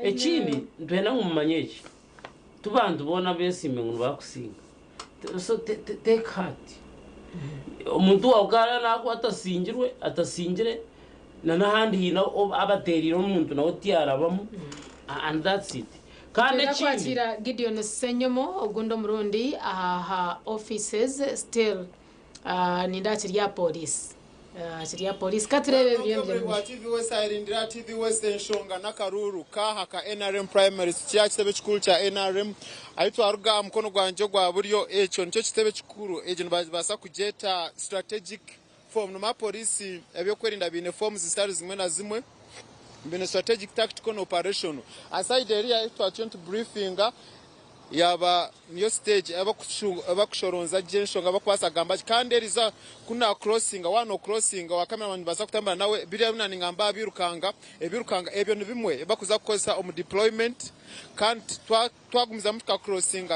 ekindi ntwena ngumanyeki tubantu bona besime ngo bakusinga so take heart umuntu wakara nako atasingire na nahandi hino abateriro umuntu nawo tiarabamo and that's it kandi kwakira Gideon Senyomo ogundo murundi aha offices still nindakiri ya police Chiriya police katurebe byembe wa TV West irindira TV West enshonga nakaruru kahaka NRM primary cya kitebe kikuru cya NRM aitwa aruga mukono gwanje gwa buryo echo nicyo kitebe kikuru agent basa kugeta strategic form no police ebyo kwerinda bine forms zitari zimwe na zimwe bine strategic tactical operation aside area aitwa joint briefing yaba niyo stage abakushoronza jenshonga bakwasa gamba kandi eriza kuna crossing wa cameraman baza kutambana nawe biriya binani ngamba birukanga ebyo nibimwe bakuza kukoza deployment kandi twagumiza muka crossing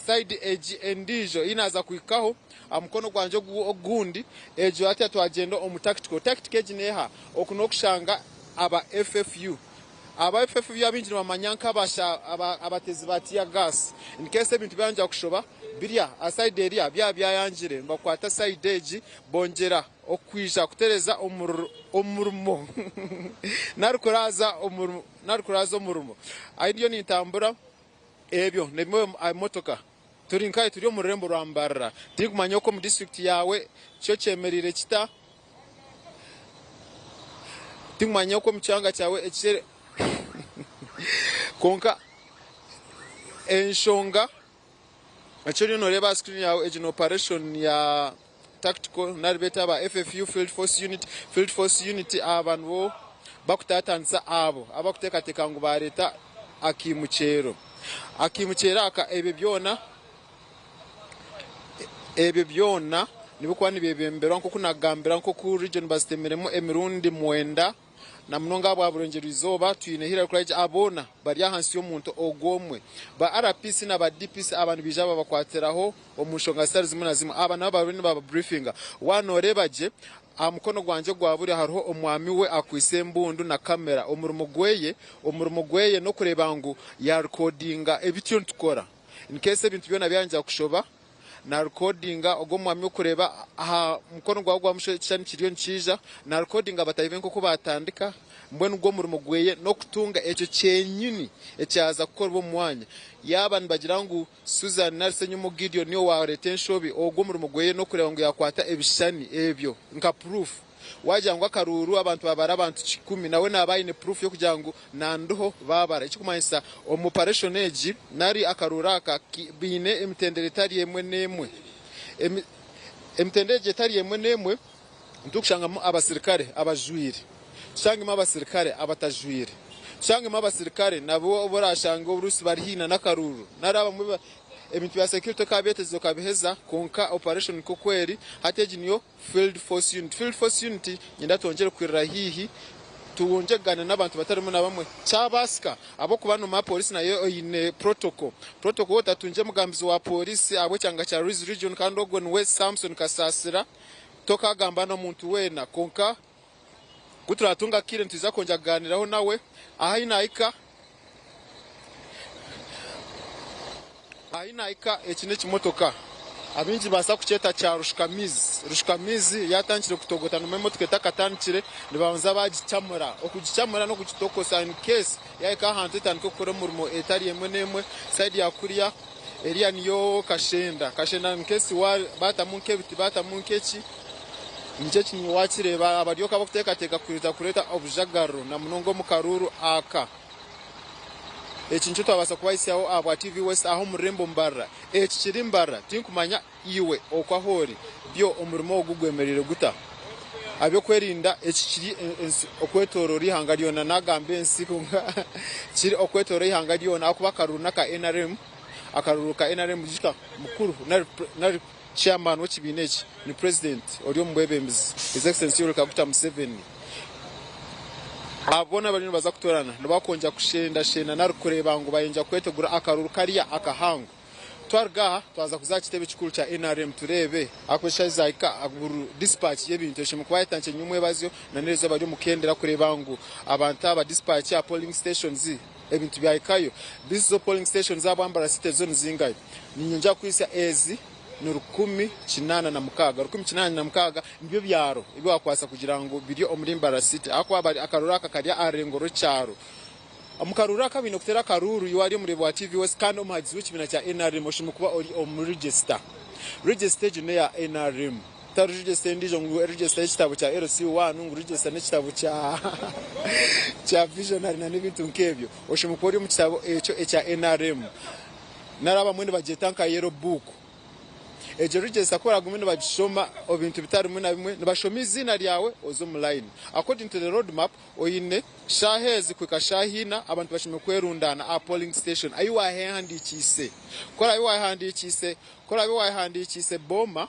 side edge endijo inaza kuikaho amukono gwanje ogundi ejo ati twagenda tactical edge neha okunokushanga aba FFU aba FFU yabinjira bamanyanka basha abatezi batiya gas in case ebintu byanja kushoba birya aside area byayanjire bakwata side edge bongera okwisha kutereza omurmo narukuraza omurmo ayiyo nitambura ebyo nebyo motoka turi nkaye turi mu rembo rwambarra turi kumanya ko mu district yawe cyo cyemerire kita tingmanya ko mchanga cyawe ekire konka enshonga actually no reba screen yawe agent operation ya tactical narbeta ba FFU field force unit abantu bo bakutatanza abo abakuteka tekangu ba leta akimuchero aka ebe byona nibukwa nibebembera nko kunagambira nko ku region bastemeremo emirundi mwenda na mnonga bwa burengero izoba twine hira kuraje abona bari ahansi yo muntu ogomwe ba RPC na ba DPC abantu bijaba bakwateraho omushonga stars munazima abana babiri baba briefinga wanorebaje amukono gwanje gwaburi hariho omwami we akwisembundu na kamera omurumo gweye no kureba ngo ya recordinga ebityo ntukora in case ebintu byona byanja kushoba na recordinga ogomwami okureba aha mukono gwa mushani kiriyo nkiza na recordinga batayiven ko batandika mbone ubwo murumo gweye no kutunga eco cyenyuni ecyaza gukora bo mwanya yaba nbagira ngo Susan Nelson mu Gideon niyo wa retention bi ogwo murumo gweye no kureba ngo yakwata ebishani ebyo nka proof wajangwa karuru abantu babara abantu 10 nawe nabayine proof yo kugira ngo nandoho babara ikikumanyisa operation age nari akaruraka bine emtendere tari yemwe nemwe emtendere tari yemwe nemwe ndukushangamo abasirikare abajwire shangimo abasirikare abatajwire shangimo abasirikare nabo borashanga urusi bari hina nakaruru naraba mu ebintu bya security kabeteze kabiheza konka operation kokweri hateji niyo field force unit nyenda tongere kwirira hihi tuwonjegana n'abantu batarimo na bamwe cyabaska abo kubano ma police nayo ine protocol tatunje mugambizi wa police abo cyanga cya region kandi ogwe West Samson Kasasira toka gamba no muntu wena konka guturatunga kire ntiza konjaganiraho nawe ahinaika ekine kimotoka abinji basa kucheta cha rushkamizi yatankire kutogota no memotoka takatankire nibanza bagicamura okugicamura no kugitokosa in case yaika hantu tanko kore murimo etari yemwe nemwe side ya kuriya area niyo kashenda in case batamunke biti batamunkechi nje kinyi wakireba abaryoka bakuteka kurita kureta obujagaro na munongo mukaruru aka echincho twabasa kubaisiyaho aba TV West aho murembo mbarra ekiri mbarra tinkumanya iwe okwahori byo omurimo ogugwemerere guta abyo kwerinda ekiri okwetorora ihangaliona nagambe ensikunga kiri okwetorora ihangaliona akubakaruna ka NRM akaruruka NRM jika mukuru na chairman w'kibineki ni president oriyo mbwebembizi his excellency Yoweri Kaguta Museveni abona bari baza kutorana nabakonja kushenda narukureba ngo bayenja kwetegura akaruru kariya akahango twargaha twaza kuzakitebe kikuru cha NRM turebe akweshaza ika aguru dispatch yebintu shimwe kwayitanche nyumwe bazyo nanezo bari mukendera kureba ngo abantu aba dispatch ya polling stations ebintu byayikayo bizo polling stations abambara city zone zingayo ninja kwisa ezi ni 1086 nibyo byaro ibyo wakwasa kugira ngo biri omurimbara city ako abari akaruraka kariya arengoro cyaro amukaruraka bino kutera karuru yuari murebo wa TV West kandi omuhagizi w'ikibina cya NRM oshimu kuba ori register june ya NRM taru register ndijo ngo register kitabo cya LC1 ngo register n'ikitabo cya visionary na n'ibintu nkebyo oshimu kuba ori mu kitabo cya NRM naraba mwene bajetanka yero book register akora gumene bagishoma obintu bitari muna bimwe nibashoma izina ryawe ozo mu line according to the road map oyine shahezi kwika shahina abantu bashime kwerundana a polling station ayiwa handikise kora ayiwa handikise boma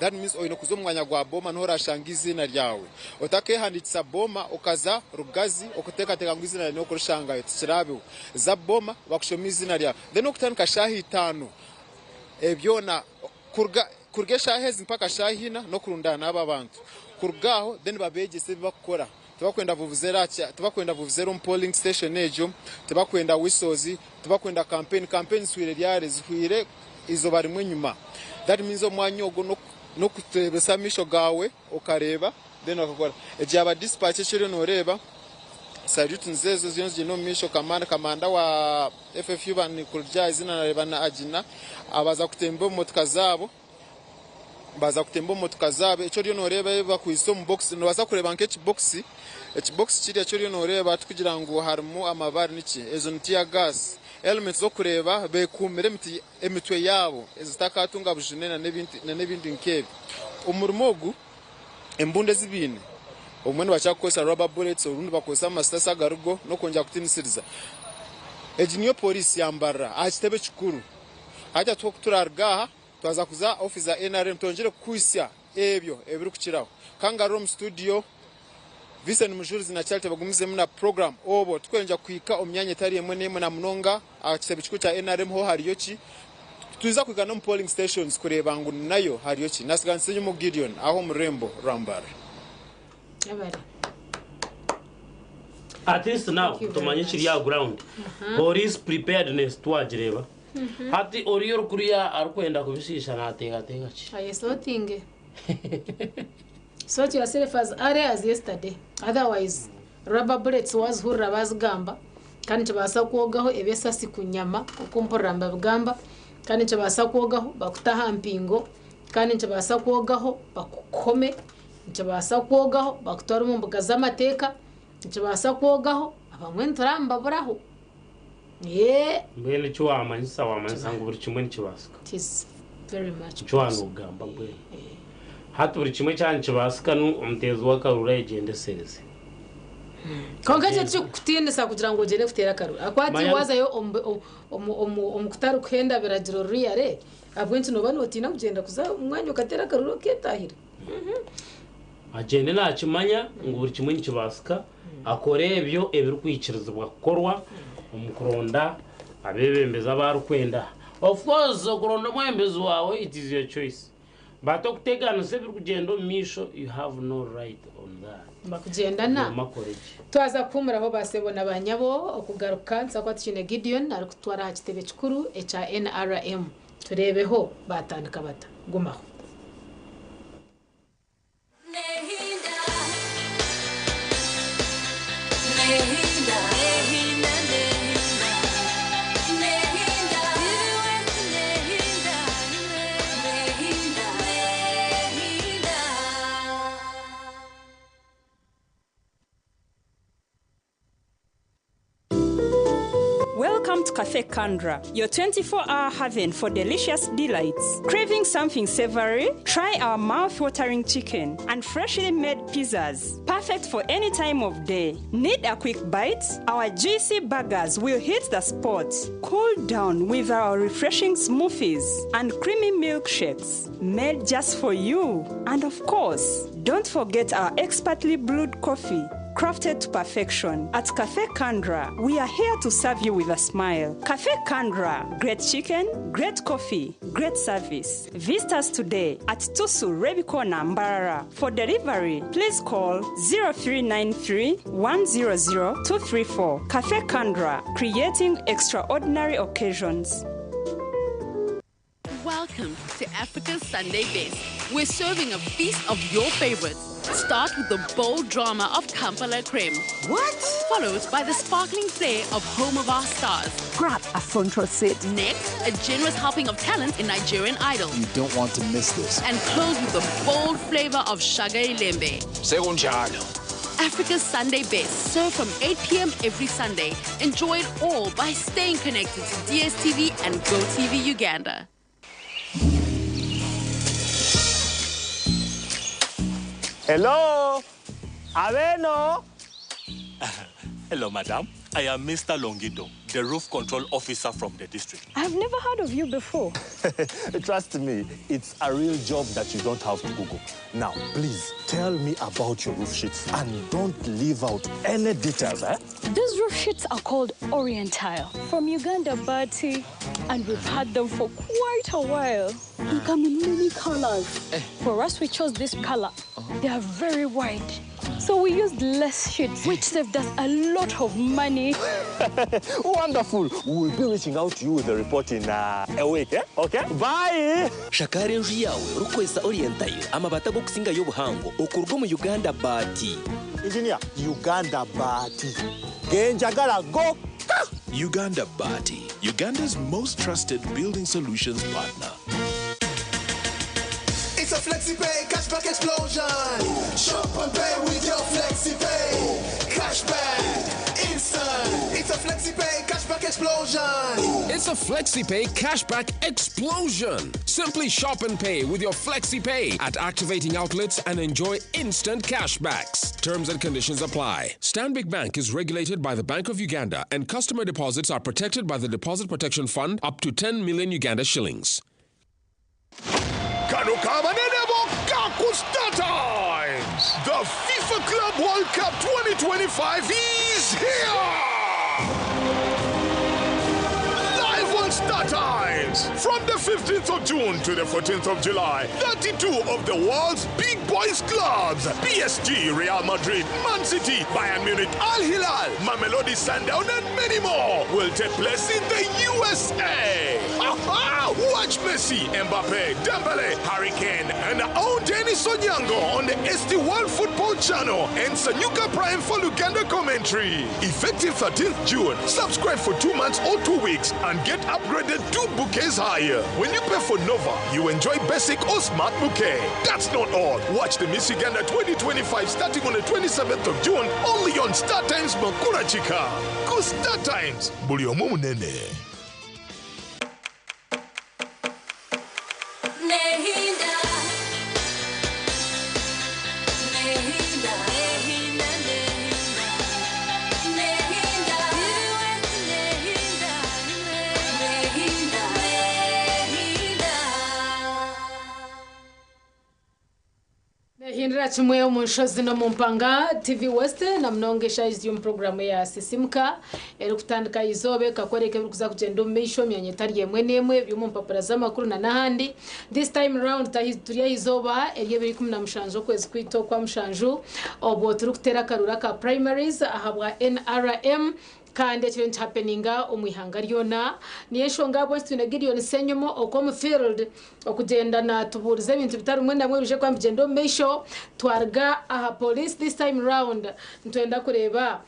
that means oyine kuzomwanya gwa boma nora shanga izina ryawe otake handikisa boma okaza rugazi okuteka ngo izina ryawe okurushanga yitirabe za boma bakushoma izina ryawe then okutanika shahi 5 ebyona kurge shahezi mpaka shahina no kurundana aba bantu kurgaho then babegese bakora tubakwenda vuvuzera polling station ejo tubakwenda wisozi tubakwenda campaign swire ryare zihwire izo bari mwe nyuma that means omwanyogo no kutebesa misho gawe okareba then akakora eje aba dispatch chiro noreba saluti nzezo ziyonzi no misho kamanda wa FFU bani kurya izina bana agina abaza kutemba motoka zabo baza kutemba motoka zabo ico ryo noreba bakwiso mu box no baza kureba nke box kiriya cyo ryo noreba tukugira ngo harimo amabari niki ezo ntiya gas elements zo kureba bekumire emitwe yabo ezitakatunga bujune na nebindi nkebe umurimogu embunde zibine umwe bachakosa rubber bullets urundi bakosa amasasa garugo no konja kutinisiriza ejinyo police yambara achitebe chikuru haja turargaha twaza kuza office ya NRM tongere kuisya ebyo ebiri kukiraho kanga room studio Vincent Mujuruzi na Charles bagumize muna program obo tukwenja kuika omyanya tari yemwe nemwe na munonga achitebe chikuru cha NRM ho hariyo ki tuza kuika no polling stations kureba ngo nayo hariyo ki nasiganse mu Gideon aho murembo rambara at least now tumanye kiri ya ground police preparedness twagireba hati oriyo kuriya arkwenda kubishisha natega ki so thinge so to yourself as early as yesterday otherwise rubber bullets was hurra bazgamba kandi tubasa kwogaho ebesasi kunyama ukumporamba bugamba kandi tubasa kwogaho bakutaha mpingo kandi tubasa kwogaho bakukome tubasa kwogaho bakutwara mu mbuga z'amateka tubasa kwogaho abamwe nturamba buraho mbele cyo wamanyisa ngo buri kimwe nikibasika tis very much cyo wanugamba mbele hatu buri kimwe cyane kibasika umtezo wakarura igende sereze kongaje cyo kutindisa kugira ngo ugere kutera karura akwati wazayo omukutaru kwenda biragiro riyare abwenzi no bano tina kugenda kuza umwanya ukatera karura ketahira agende nakimanya ngo buri kimwe nikibasika akore ebyo ebiri kwikirizwa gukorwa umukuronda abebembeza barukwenda of course kuronda mwembezi wawe it is your choice but okutegana sebiri kugenda misho you have no right on that bakugenda na makoreje twaza kumuraho basebona banyabo okugaruka nsakwa tukine Gideon ari kutwara hakitebe kikuru echa NRM turebeho batandika bata gumaho Welcome to Cafe Kandra, your 24-hour haven for delicious delights. Craving something savory? Try our mouth-watering chicken and freshly made pizzas, perfect for any time of day. Need a quick bite? Our juicy burgers will hit the spot. Cool down with our refreshing smoothies and creamy milkshakes, made just for you. And of course, don't forget our expertly brewed coffee, crafted to perfection. At Cafe Kandra, we are here to serve you with a smile. Cafe Kandra, great chicken, great coffee, great service. Visit us today at Tusu Rebikona Mbarara. For delivery, please call 0393 100 234. Cafe Kandra, creating extraordinary occasions. Welcome to Africa's Sunday Best. We're serving a feast of your favorites. Start with the bold drama of Kampala Creme. What? Followed by the sparkling flair of Home of Our Stars. Grab a front row seat. Next, a generous helping of talent in Nigerian Idol. You don't want to miss this. And close with the bold flavor of Shaga Ilembe. Africa's Sunday Best, served from 8 p.m. every Sunday. Enjoy it all by staying connected to DSTV and GoTV Uganda. Hello, Aveno. Hello, madam. I am Mr. Longido, the roof control officer from the district. I've never heard of you before. Trust me, it's a real job that you don't have to Google. Now, please, tell me about your roof sheets and don't leave out any details, eh? These roof sheets are called Orientile from Uganda, Bati, and we've had them for quite a while. They come in many colors. For us, we chose this color. They are very wide, So we used less sheets, which saved us a lot of money. Wonderful. We'll be reaching out to you with a report in a week, eh? Okay? Bye! Shakare nju yawe urukwesa orientayo amabata go kusinga y'ubuhango okurwa mu Uganda bati. Engineer, Uganda bati. Genjagala go! Uganda Bati, Uganda's most trusted building solutions partner. It's a FlexiPay cashback explosion. Shop and pay with your FlexiPay. Cashback, instant. It's a FlexiPay cashback explosion. It's a FlexiPay cashback explosion. Simply shop and pay with your FlexiPay at activating outlets and enjoy instant cashbacks. Terms and conditions apply. Stanbic Bank is regulated by the Bank of Uganda, and customer deposits are protected by the Deposit Protection Fund up to 10 million Uganda shillings. Kano Kamanenebo Kaku Star Times! The FIFA Club World Cup 2025 is here! Star Times. From the 15th of June to the 14th of July, 32 of the world's big boys clubs, PSG, Real Madrid, Man City, Bayern Munich, Al Hilal, Mamelodi Sundown, and many more will take place in the USA. Watch Messi, Mbappe, Dembele, Harry Kane, and our Dennis Onyango on the ST1 Football Channel and Sanyuka Prime for Luganda commentary. Effective 13th June, subscribe for 2 months or 2 weeks and get upgraded 2 bouquets higher. When you pay for Nova, you enjoy basic or smart bouquet. That's not all. Watch the Miss Uganda 2025 starting on the 27th of June only on Star Times Makura Chika. Go Star Times. Buliomo Munene. Hindra chimwe umunshozi no mumpanga TV West na mnongesha izi programu ya Sisimka eri kutandika izobe kakwereke bikuza kugenda umisho myanye tari yemwe nemwe byumumpapura z'amakuru na nahandi. This time round turiya izoba eri 2017 kwezi kwito kwa mushanju obwo turi kutera karura ka primaries ahabwa NRM kandi ekyo happeninga omwihanga ryona niye shonga bwo Gideon Senyomo okom field okugenda na tuburize ibintu bitari umwe ndamwe bije kwa migendo mesho twarga aha police this time round ntwenda kureba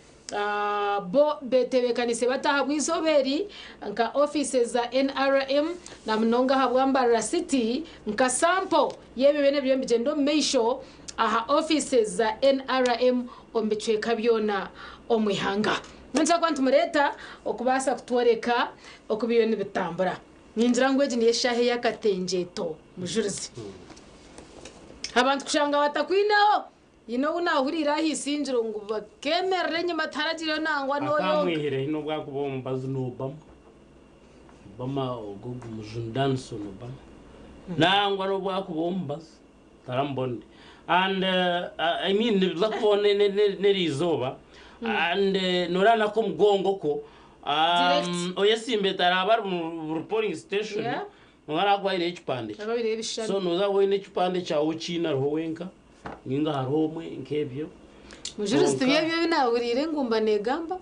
bo betebekanise batahabwa izoberi nka offices za NRM na mnonga habwambara city nka sample yebe bene byo migendo mesho aha offices za NRM ombicweka byona omwihanga Nza kwantu mureta okubasa kutworeka okubiyoni bitambura. Ninjira ngweje ni yeshahe yakatenjeto mujurizi. Abantu kushanga batakwinaho ino unahurira hisinjiro ngo bakemerere nyuma taragire nangwa noyo. Akamwihire hino bwakubombaza nobam. Bama ogogu mujundanso nobam. Nangwa no bwakubombaza tarambonde. And I mean zakubone nerizoba. And norana ko mgongo ko oyesimbe taraba reporting station ngara kwa ile chipande so noza wene chipande cha uchina rowenka nginga haromwe nkebyo mujurisi byebyo binawurire ngumba negamba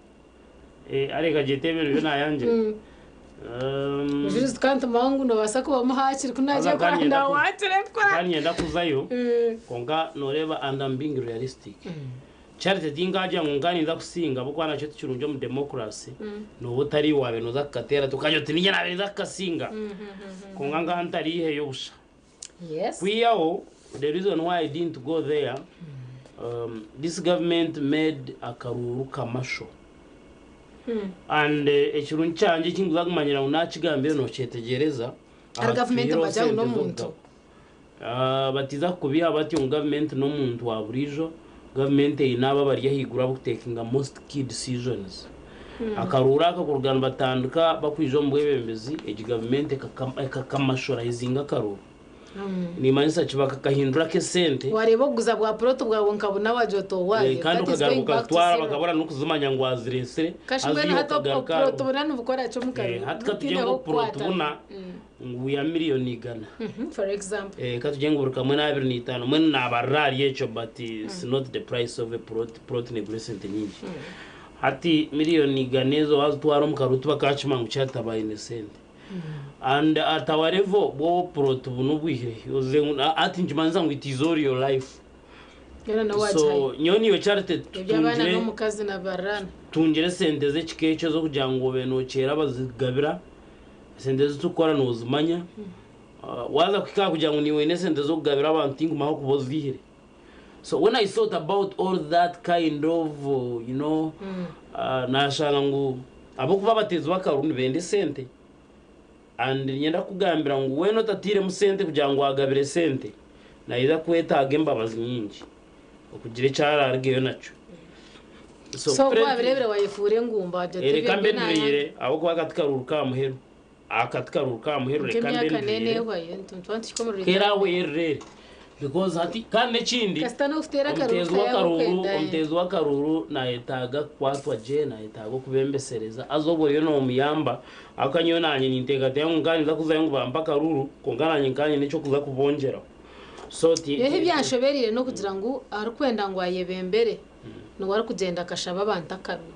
areka jetebe byo nayanje mujurisi kantu mangu no basako bamuhakiri kunaje kwanda watere kwa kanye ndakuzayo konga noreba and I'm being realistic Charite tingaje ngungani nza kusinga bukwana cyo tukirunje mu democracy no butari wabe no zakatera tukaje tinije nabe zakasinga konganga ntari he yobusha. Yes, we are the reason why I didn't go there. This government made a karuru kamasho and ekirun cyanje kinguza kumanyira unachigambire no cyetegereza government baje no muntu batiza kubiha bati government no muntu wa burijo government inaba bari yahigura butekinga most key decisions akarura kakurugana batandika bakwijo mbwebembezi egi government kakamashora izinga karuru nimanisa kibaka kahindura ke sente wareba guza bwa proto bwa nkabona wajoto wayo kandi ukagaruka gatwara bakabona no kuzimanya ngo azirese kashimwe na hato proto bunani bukora cyo mukari hatka tujengo proto buna nguya miliyoni igana for example katujengo burukamwe na 25 mwe na barari yecho but it's not the price of a protein neglecent nyingi hati miliyoni iganezo wazitwara mukarutu bakachimangu cyatabaye ne sente and atawarevo bo proto bunu bwihire yoze ati njimanza ngo it is all your life so nyoni yo charite tunjire no mukazi na barana tunjire sente ze kikecho zo kujango beno cera bazigabira sente zo tukora no zimanya waza kwika kujango ni wene sente zo kugabira abantu ngumaho kubozihire. So when I thought about all that kind of you know nashanga ngo abo kuba batezi bakaruni bende sente and nyenda kugambira ngo we no tatire mu sente kujango agabire sente na iza kwetaga imbabazi nyingi okugire cyarargeyo naco so kwabirebere wayifure ngumba je tebe kambe ndire abo kwa katikaruruka muheru akatikaruruka muheru reka ndende kera werere because hati kane chindi umtezo wa karuru na etaga kwatwa je na etago kubembesereza azobore no muyamba akanyonanye nintega tyangu ngani za kuzayengu bamba karuru kongananye nkanye nico kuza kubongera so ti yehe byanshoberire no kugira ngo arukwenda ngo ayebembere no wari kugenda kashaba abantu akaruru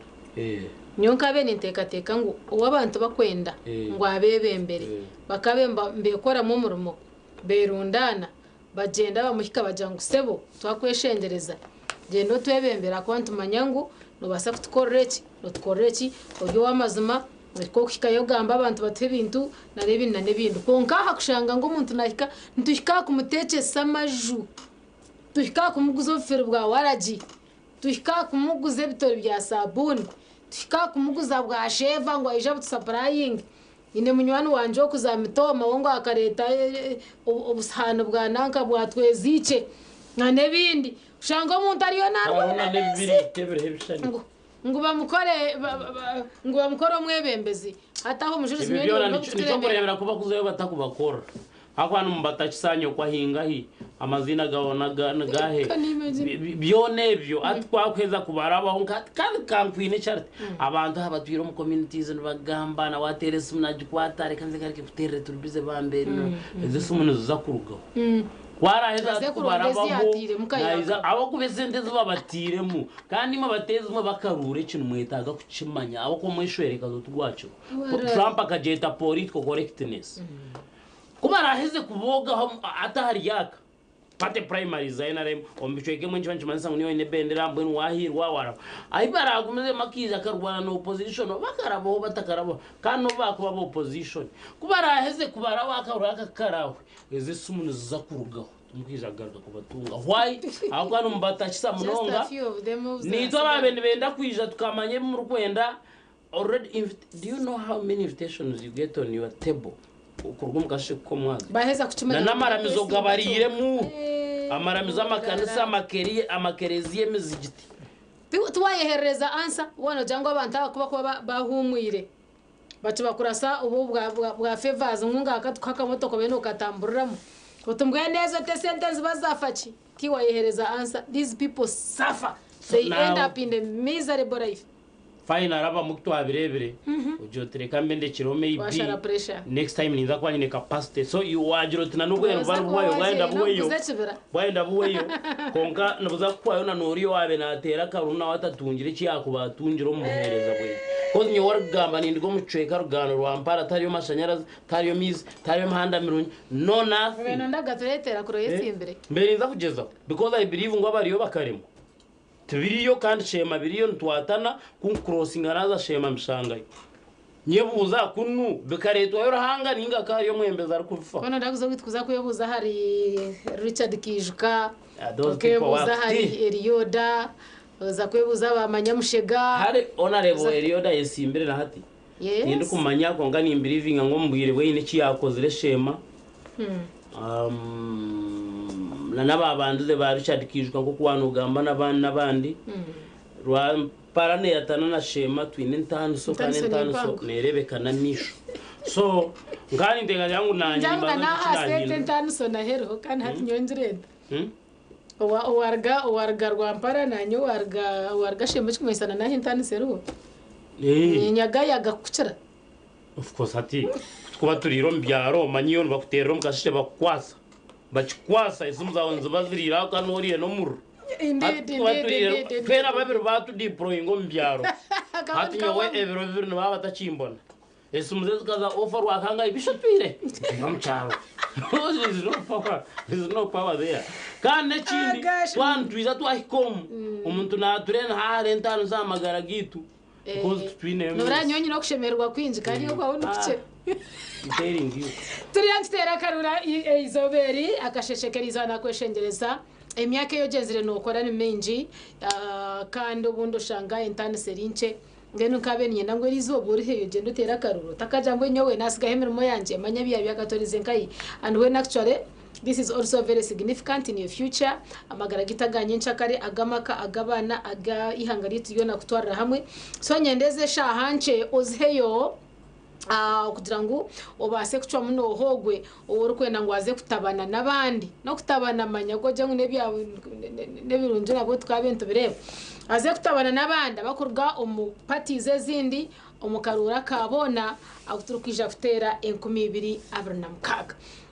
nyonka bene ntekateka ngo uwabantu bakwenda ngo abebembere bakabemba mbekora mu murumo berundana bagenda bamuhika bajangu sebo twakweshengereza gendo twebembera kwantu manyangu no basa kutukoreki no tukoreki oyo wamazima ko kikayo gamba abantu batwe bintu narebi na nebindu konka hakushanga ngo umuntu nahika ntuhika kumuteche samaju tuhika kumuguzo fere bwa waraji tuhika kumuguze bitori bya sabuni tuhika kumuguza bwa sheva ngo aija butsaprying ine munywani wanje okuzamitoma wongo akareta obusahano bwa nanka bwatwezice na nebindi ushanga umuntu ariyo narwana nebiri tebere hebishani ngo bamukore umwebembezi hataho mujurizi nyene no kurebera kuba kuzeyo batakubakora akwana mubatachisanyo kwa hingahi amazina gabona gahe byonebyo atwakweza kubarabaho kandi kankwine charite abantu abatwira mu communities bagambana waterese munajikwatare kanze karike kuterere turubize bambere ezese umuntu zakurugaho waraheza kubarabaho naiza abo kubesente babatiremu kandi mo batezemo bakarure kintu mwetaga kucimanya abo ko mwishwereka zo tugwacho Trump akajeta political correctness kuba raheze kuboga atahari yaka pate primary zainarem ombicweke mwenje banchimanisa ngo niyo ine bendera mbwen wahirwa wara ayibara kumeze makiza karwana no opposition bakarabo batakarabo kano bakuba bo opposition kuba raheze kubara wakaraka karawe eze sumuntu zakurugaho tumukija garuka kubatunga why akwana mbatachisa munonga nito babende benda kwija tukamanye mu rukwenda already do you know how many invitations you get on your table ukurwa mukashe ko mwazi baheza kucimanya namaramizo gabarire mu amaramizo amakanisa amakereziye mizigiti tuwayehereza ansa wano jango abantu kuba bahumwire bacu bakurasa ubu bwa favors nkunga akatukamoto ko beno katamburamo utumbwe neza te sentence bazafachi kiwayehereza answer these people suffer they end up in the miserable life final aba mukto abirebere ujotereka mbende kirome ibi next time ninza kwanyine capacity so you wajiro tina nubwo barwayo wenda buweyo konka nubuza kwayo na noriyo wabe natera karuna watatungire cyakubatungiro muhereza bwe kozi nyo wargamba nindigo mucweka rugano rwampara tariyo mashanyarazi tariyo mizi tariyo mahanda mirunyi nona beno ndagateretera kuro yesimbere mbere ninza kugeza because I believe ngo abariyo bakaremo tubiriyo kandi shema biriyo ntwatana ku crossing araza shema mshangayo nyebuza kunu bikaretwa yorahanga ninga kariyo mwembeza ari kufa kono ndaguzo kwitkuza kuyebuza hari Richard Kijuka kebuza hari Elioda za kwebuza bamanyamushega hari honorable Elioda yesimbere na hati ndi kumanya ko ngani imbirivinga ngo mbwire we n'iki yakozere shema na nababanduze ba Richard Kijuka ko kwanugamba nabandi rwa parane yatana na shema twine ntano so kane ntano so nerebekana nisho so ngani ndega yangu nanye Jangu na asete ntanu sona hero kan hati nyonjirenda. Warga rwampara nanyo warga shemech kumesana na hintani seru. Nyaga yaga kuchira. Of course hati kuba turiro mbyaro manyiyo bakutero mukashite bakwasa. Bachikwasa izumza wanzu bazirira kanoriye no muru. Indeed. Pera babiri batu deploy ngo mbyaro. Hati nyowe ebiro bibiri no baba tachimbona. Esumuze kaza offer wakanga ibishotwire. Ngamcharo. There's no power there. Kane chindi twantwiza twahikom. Umuntu naturena harenta nzamagara gitu. Because twine. Nora nyonyi no kushemerwa kwinji kandi yo kwabona kuche. Turiyanstera karura izoberi akasheshekeriza nakweshengereza emyaka yo jezire nokora ni menji kandi ubundo shanga intane serinche ngeno kabenye nangwe rizoburi heyo gendo tera karuro takajambo nyowe nasiga hemermo yanje manyabiya byagatorize nkai and when actually this is also very significant in your future amagara gitaganye nchakare agamaka agabana aga ihangariti yona kutwara hamwe so nyendeze sha hanche ozheyo kugira ngo obase kucwa muno hogwe orukwenda ngo aze kutabana nabandi no kutabana amanyago jangu nebirunje nabo twabento bireba aze kutabana nabandi bakurwa omupatize zindi omukarura kabona akuturukija kutera 2026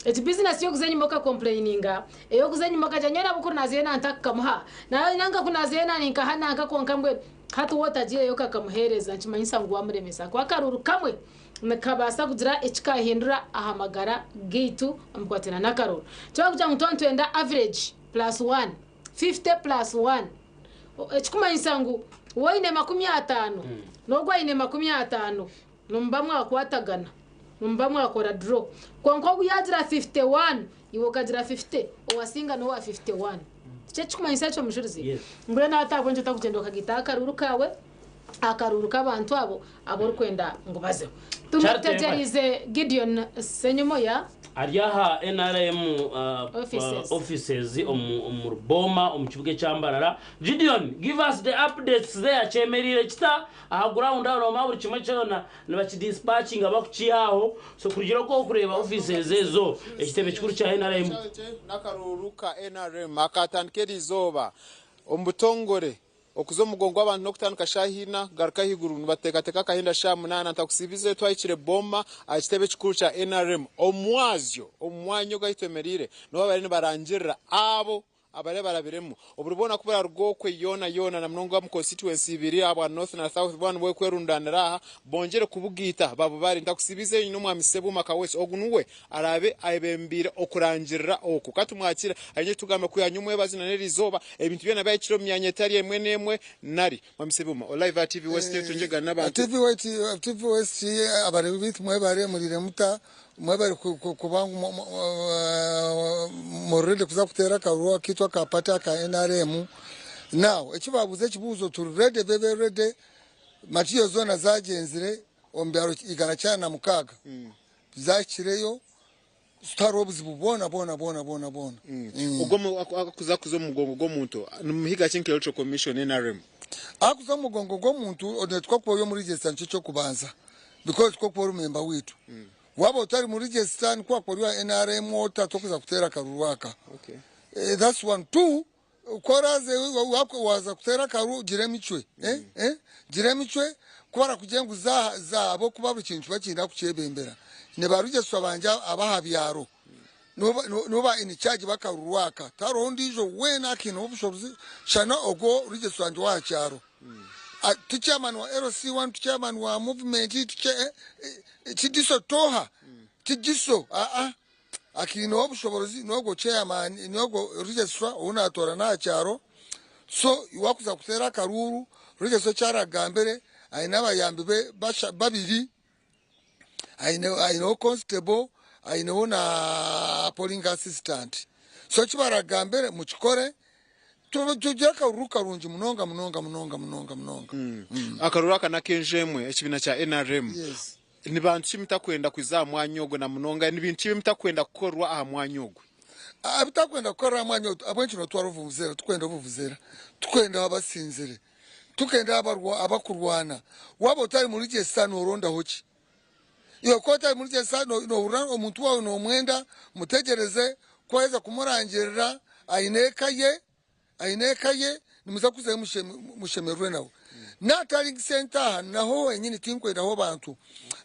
eti business yo kuzenyimoka complaininga eyo kuzenyimoka janyana bukuru nazena antakamuha na nanga kunazena ninkahana akakonkambwe hatu wotagiye yo kakamuhereza nchimanyisa ngo wamuremesa kwa karuru kamwe nakabasa kugira ekikahindura ahamagara gitu amkwatena nakaruru cyo kugira ngo twenda average +1 50 +1 ekikumanyisa ngo woine 50 nogwa ine 50 numba mwakwatagana numba mwakora draw konko kuyagira 51 iwo kagira 50 owasinga no wa 51 chechikumanyisa cyo mushurizi mbure na atabonje takutendoka gitaka ruru kawe akaruru kabantu abo rukwenda ngo bazeho tumutegerize Gideon Senyomoya ariyaha NRM offices omuruboma omukibuge cyambarara. Gideon, give us the updates there chemerire kita ground aho maburi kimwe cyona nabakidispatching abakuciyaho so kugira ko kureba offices ezo ekitebe kikuru cya NRM nakaruru ka NRM akatandikira izoba ombutongore okuzo mugongo abantu nokutanuka shahina garuka higuru nibatekateka kahinda sha munana ntakusibize twayikire bomba akitebe kikuru cya NRM omwazyo omwanyo gahitemerire no bari barangirira abo abare barabiremo oburubona kubera rwokwe yona na mnongo mu constituency ibiri aba north na south bwana bwe kwerundanira bongere kubugita babo bari ntakusibize nyino mwamisebu makawese ogunuwe arabe ayebembira okurangirira oku katumwakira anye tugamba kuyanyumwe bazina nerizoba ebintu byana bayikiro myanya tari emwe nemwe nari mwamisebu live TV West tunjega nabantu TV West abare bitu mwe bare murire muta mwebari kubangu morede kuza kutera karuwa kitwa kapata ka NRM now ekibabuze kibuzo tu rede bebe rede matiyo zona zagenzire ombyaro igana cyana mukaga zakireyo starobuzi bubona bona ugomo akuza kuzo mugongo go muntu numuhiga chinkelo cyo commission NRM akuza mugongo go muntu odetwa ko yo muri register cyo kubanza because ko ko member witu waba utari muri register kwa kwa NRM otatokuza kutera karuwaka that's one two koraze wako waza kutera karu jiremichwe jiremichwe kubara kujengu za abo kubabu kintu bakinda kuchebembera ne baruje swabanja abahabyaro noba in charge bakaruwaka tarondi jo wena kino obushobozi shana ogo register nje wa cyaro chairman wa LC1 chairman wa movement chidiso toha chidiso akino obushobozi nogo chairman nogo register unatora na cyaro so iwakuza kutera karuru register cyara gambere aina bayambibe babiri aina constable aina na polling assistant so chibara gambere mukikore tujaka uruka runji munonga akaruraka na kenjemwe ekibina cha NRM ni bantu chimitakwenda kwiza mwanyogo na munonga ni bintu chimitakwenda kukorwa aha mwanyogo abitakwenda gukora mwanyogo abwenchi no twaruvuzera tukwenda buvuzera tukwenda abasinzire tukenda abakurwana wabo utari muri gesano uronda hoki iyo kota muri cyesa no uran omuntu wawe no mwenda mutegereze kweza kumurangirira ainekaye nimuza kuze mushemerwe nawe natari center naho wenyine tinkwera ho bantu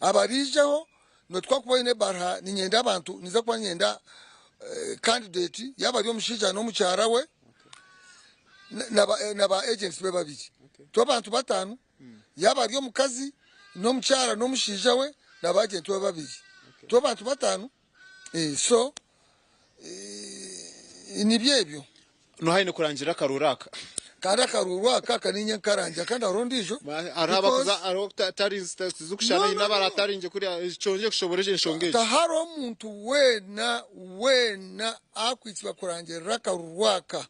abarijeho no twakubone barha ninyenda abantu niza kwa nyenda candidate yaba yo mushija no mucyara we naba agents be babiri to bantu batanu yaba yo mukazi no mucyara no mushija we naba agent be babiri to bantu batanu so ni byebyo no hayine kurangira karuraka kada karuraka kaninye karanja kandi arondisho araba kuza tari zukushana inaba ratarinje kuri chonje kushoboreje nshongeje taharo muntu wena akwitwa kurangira karuraka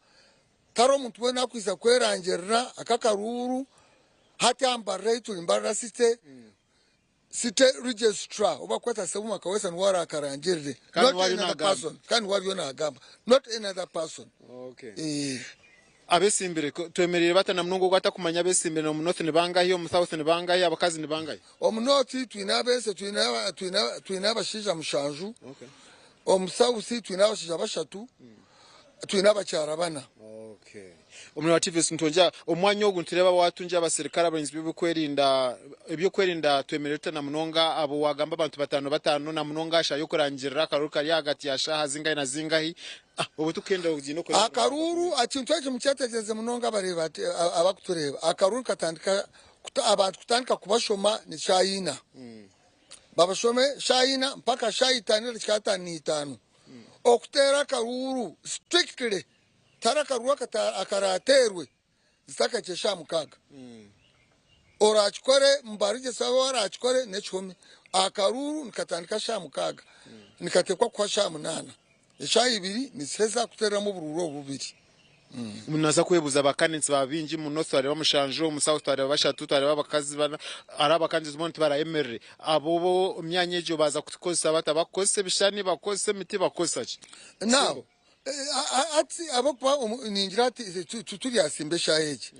taro muntu wena akwisa kwerangira akakaruru hati ambare tulimbara site registrar obakweta sebuma kawesa nwara akarangirire not another person kan wari yona agamba not another person okay abesimbire twemerere batana mnongo gwata kumanya abesimbire no north ne bangaye mu south ne bangaye abakazi ne bangaye omunoti twinabese twina abashija mushanju okay omusawusi twina abashija bashatu twina abacyarabana okay omwe wa TV sintonja omwanya oguntireba watunja abaserikala abarinzi byo kwerinda twemerere na munonga abo wagamba abantu batano na munonga ashayo kurangirira akaruka ari hagati ya shaha zingahe na zingahe ubu tukenda ugino ko akaruru akintu cyo mucyategeze munonga bareba abakutureba akaruru katandika abantu kutandika kubashoma ni shayina babashome shayina mpaka shayitani rikata ni 5 okutera akaruru strictly tarakaruwa akaraterwe zitaka chesha mukaga orachikore mbarije sawa orachikore nechome akaruru nikatandika sha mukaga nikatekwa kwa sha munana esha ibiri niseza kutera mu bururo bubiri munaza kwebuza abakanitsi babinji mu north ari bamushanjo mu south ari bashatu ari babakazi bana araba kanzi zmonti bara emerre abo myanyejo baza kutukosa batabakose bishani bakose miti bakosachi now ati abokwa ningira ati tuturi asimbe shayeje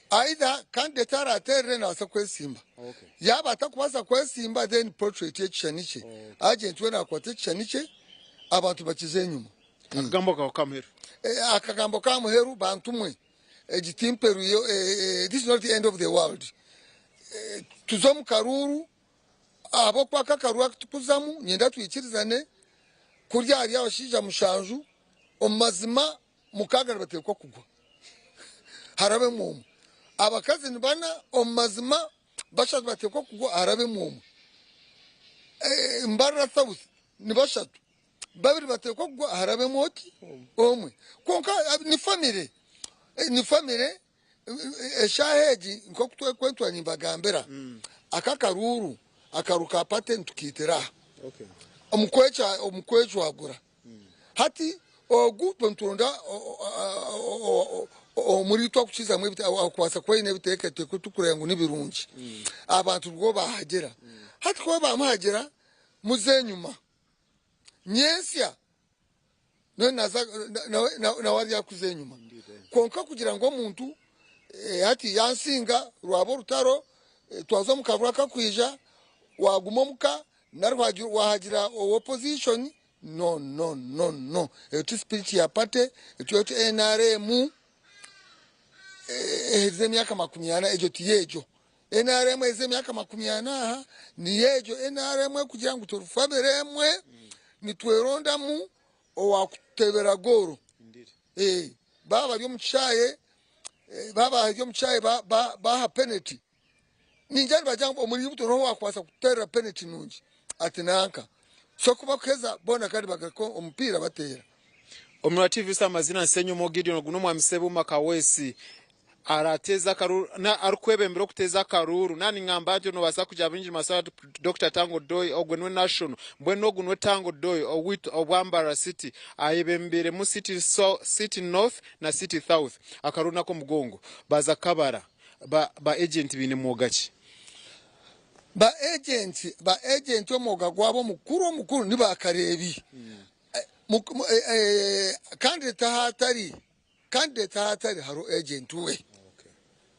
aida candidate aratere na asa kwesimba okay yaba atakubaza kwesimba then portrait yechaniche agent wena kwate chaniche abantu bakize nyuma akagambo ka muheru bantumwe egitimperu yo this is not the end of the world tuzomu karuru abokwa kakaruwa tukuzamu nyenda tuyikirizane kurya ari abashija mushanju omazima mukaga batekwa kugwa harabe mumu abakazi nibana omazima bashatu batekwa kugwa harabe mumu mbarra south nibashatu babiri batekwa kugwa harabe moti omwe konka ni family eshaheji nko kwetwa nimbagambera akakaruru akaruka patent tukitira okay omukwecha agura hati ogu tontonda muri twa kuchiza mwebita akwasa kwene biteke tukurengo nibirungi abantu rwo bahagera hati ko bamahagera muzenyuma nyesya no naza na wari yakuzenyuma konka kugira ngo omuntu hati yansinga rwabo rutaro twazo mukavura kakwija waguma muka narwagira wahagira opposition no etu spirit ya pate etu NRM ezemyaka 80 ejo tiyejo NRM ezemyaka 80 ni yejo NRM kugira ngo turufaberemwe nitweronda mu owakutebera goro baba ryo mchaye ba penalty ninjani bajanga omuri buto no wakwasa kutera penalty nungi atinanka so kuba keza bona kandi bagako umupira batera omura TV samazina nsenyo Gideon guno mwamisebu makawesi arateza karuru na arukwebembero kuteza karuru nani ngambanje no basa kuja binji masaba Dr. Tango Doi ogwenwe national mbweno gunwe Tango Doi owit obwambara city ayebembere mu city north na city south akaruna ko mugongo baza kabara ba agent bine mugachi ba agent omoga gwabo mukuru ni bakarebi candidate hatari haro agent we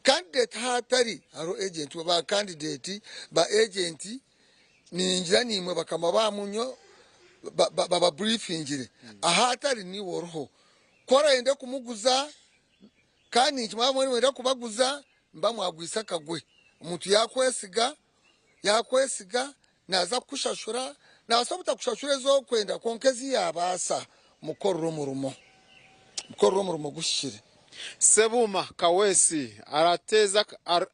candidate hatari haro agent we ba candidate ba agent ninjira nimwe bakama bamunyo baba briefingire ahatari ni woroho kora ende kumuguza kandi kimwe mwenda kubaguza mba mwagwisa kagwe umuntu yakwesiga naza kushashura nasabuta kushashura zo kwenda konkezi yabasa mukorro murumo gushire Sebuma Kawesi arateza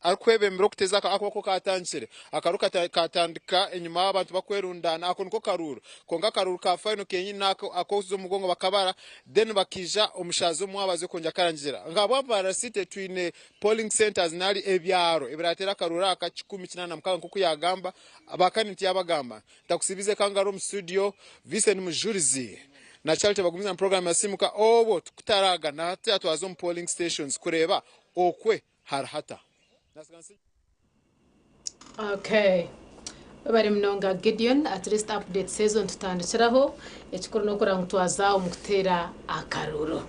arkwebembera kuteza akoko katancire akaruka katandika inyuma abantu bakwerundana akonko karuru konga karuru ka final kenyi nako akozo mugongo bakabara then bakija omushazo mwabaze konja karangira ngabo barasite twine polling centers nali ebyaro ebiratera karura aka 10 mukanga nkuku yagamba abakaniti yabagamba takusibize kangaro mu studio Vincent Mujurizi na Charity bagumiza program ya simuka obo tukutaraga na hata twazo polling stations kureba okwe harahata. Okay. Bari mnonga Gideon at least update season tutandikiraho ekikuru no kuranga twaza umukutera akaruro.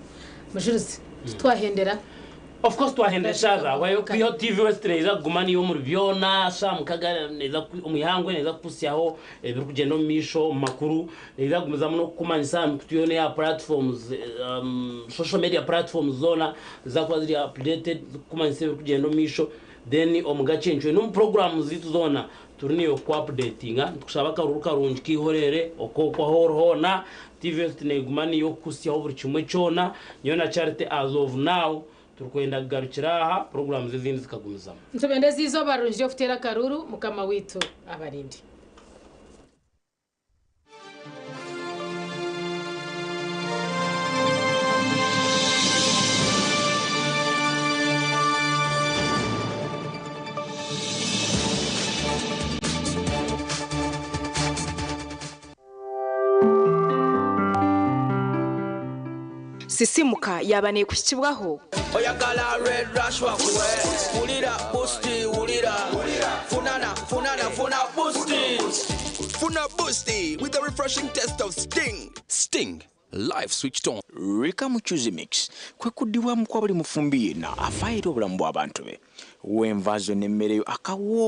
Mujurizi twahendera of course twahendeshaga wayo kwiyo TV West neza gumani yo muri byona Sam Kagara neza umihangwe neza kusyaho biri kugenda mu misho makuru neza gumiza no kumanyisa kutiyone ya platforms social media platforms zona zakwa ziri updated kumanyisa biri kugenda mu misho then omugacenjwe no programs zitu zona turniyo ku updatinga tukushaba karuruka rungi kihorere okokwa horhona TV West negumani yo kusyaho buri kimwe cyona niyo na Charity as of now turukwenda kugarukira aha programs zindi zikagumizamo ntubende zizo barunje kutera karuru mukama witu abarindi Sisimuka yabane kukibwaho oyagala red rush wakuwe ulira boosti ulira funana boosti with the refreshing taste of Sting live switched on Rika Muchuzi mix kwekudiwa mukwa bali mufumbi na afairo obulamu bw'abantu be wenvazo nemmere akawo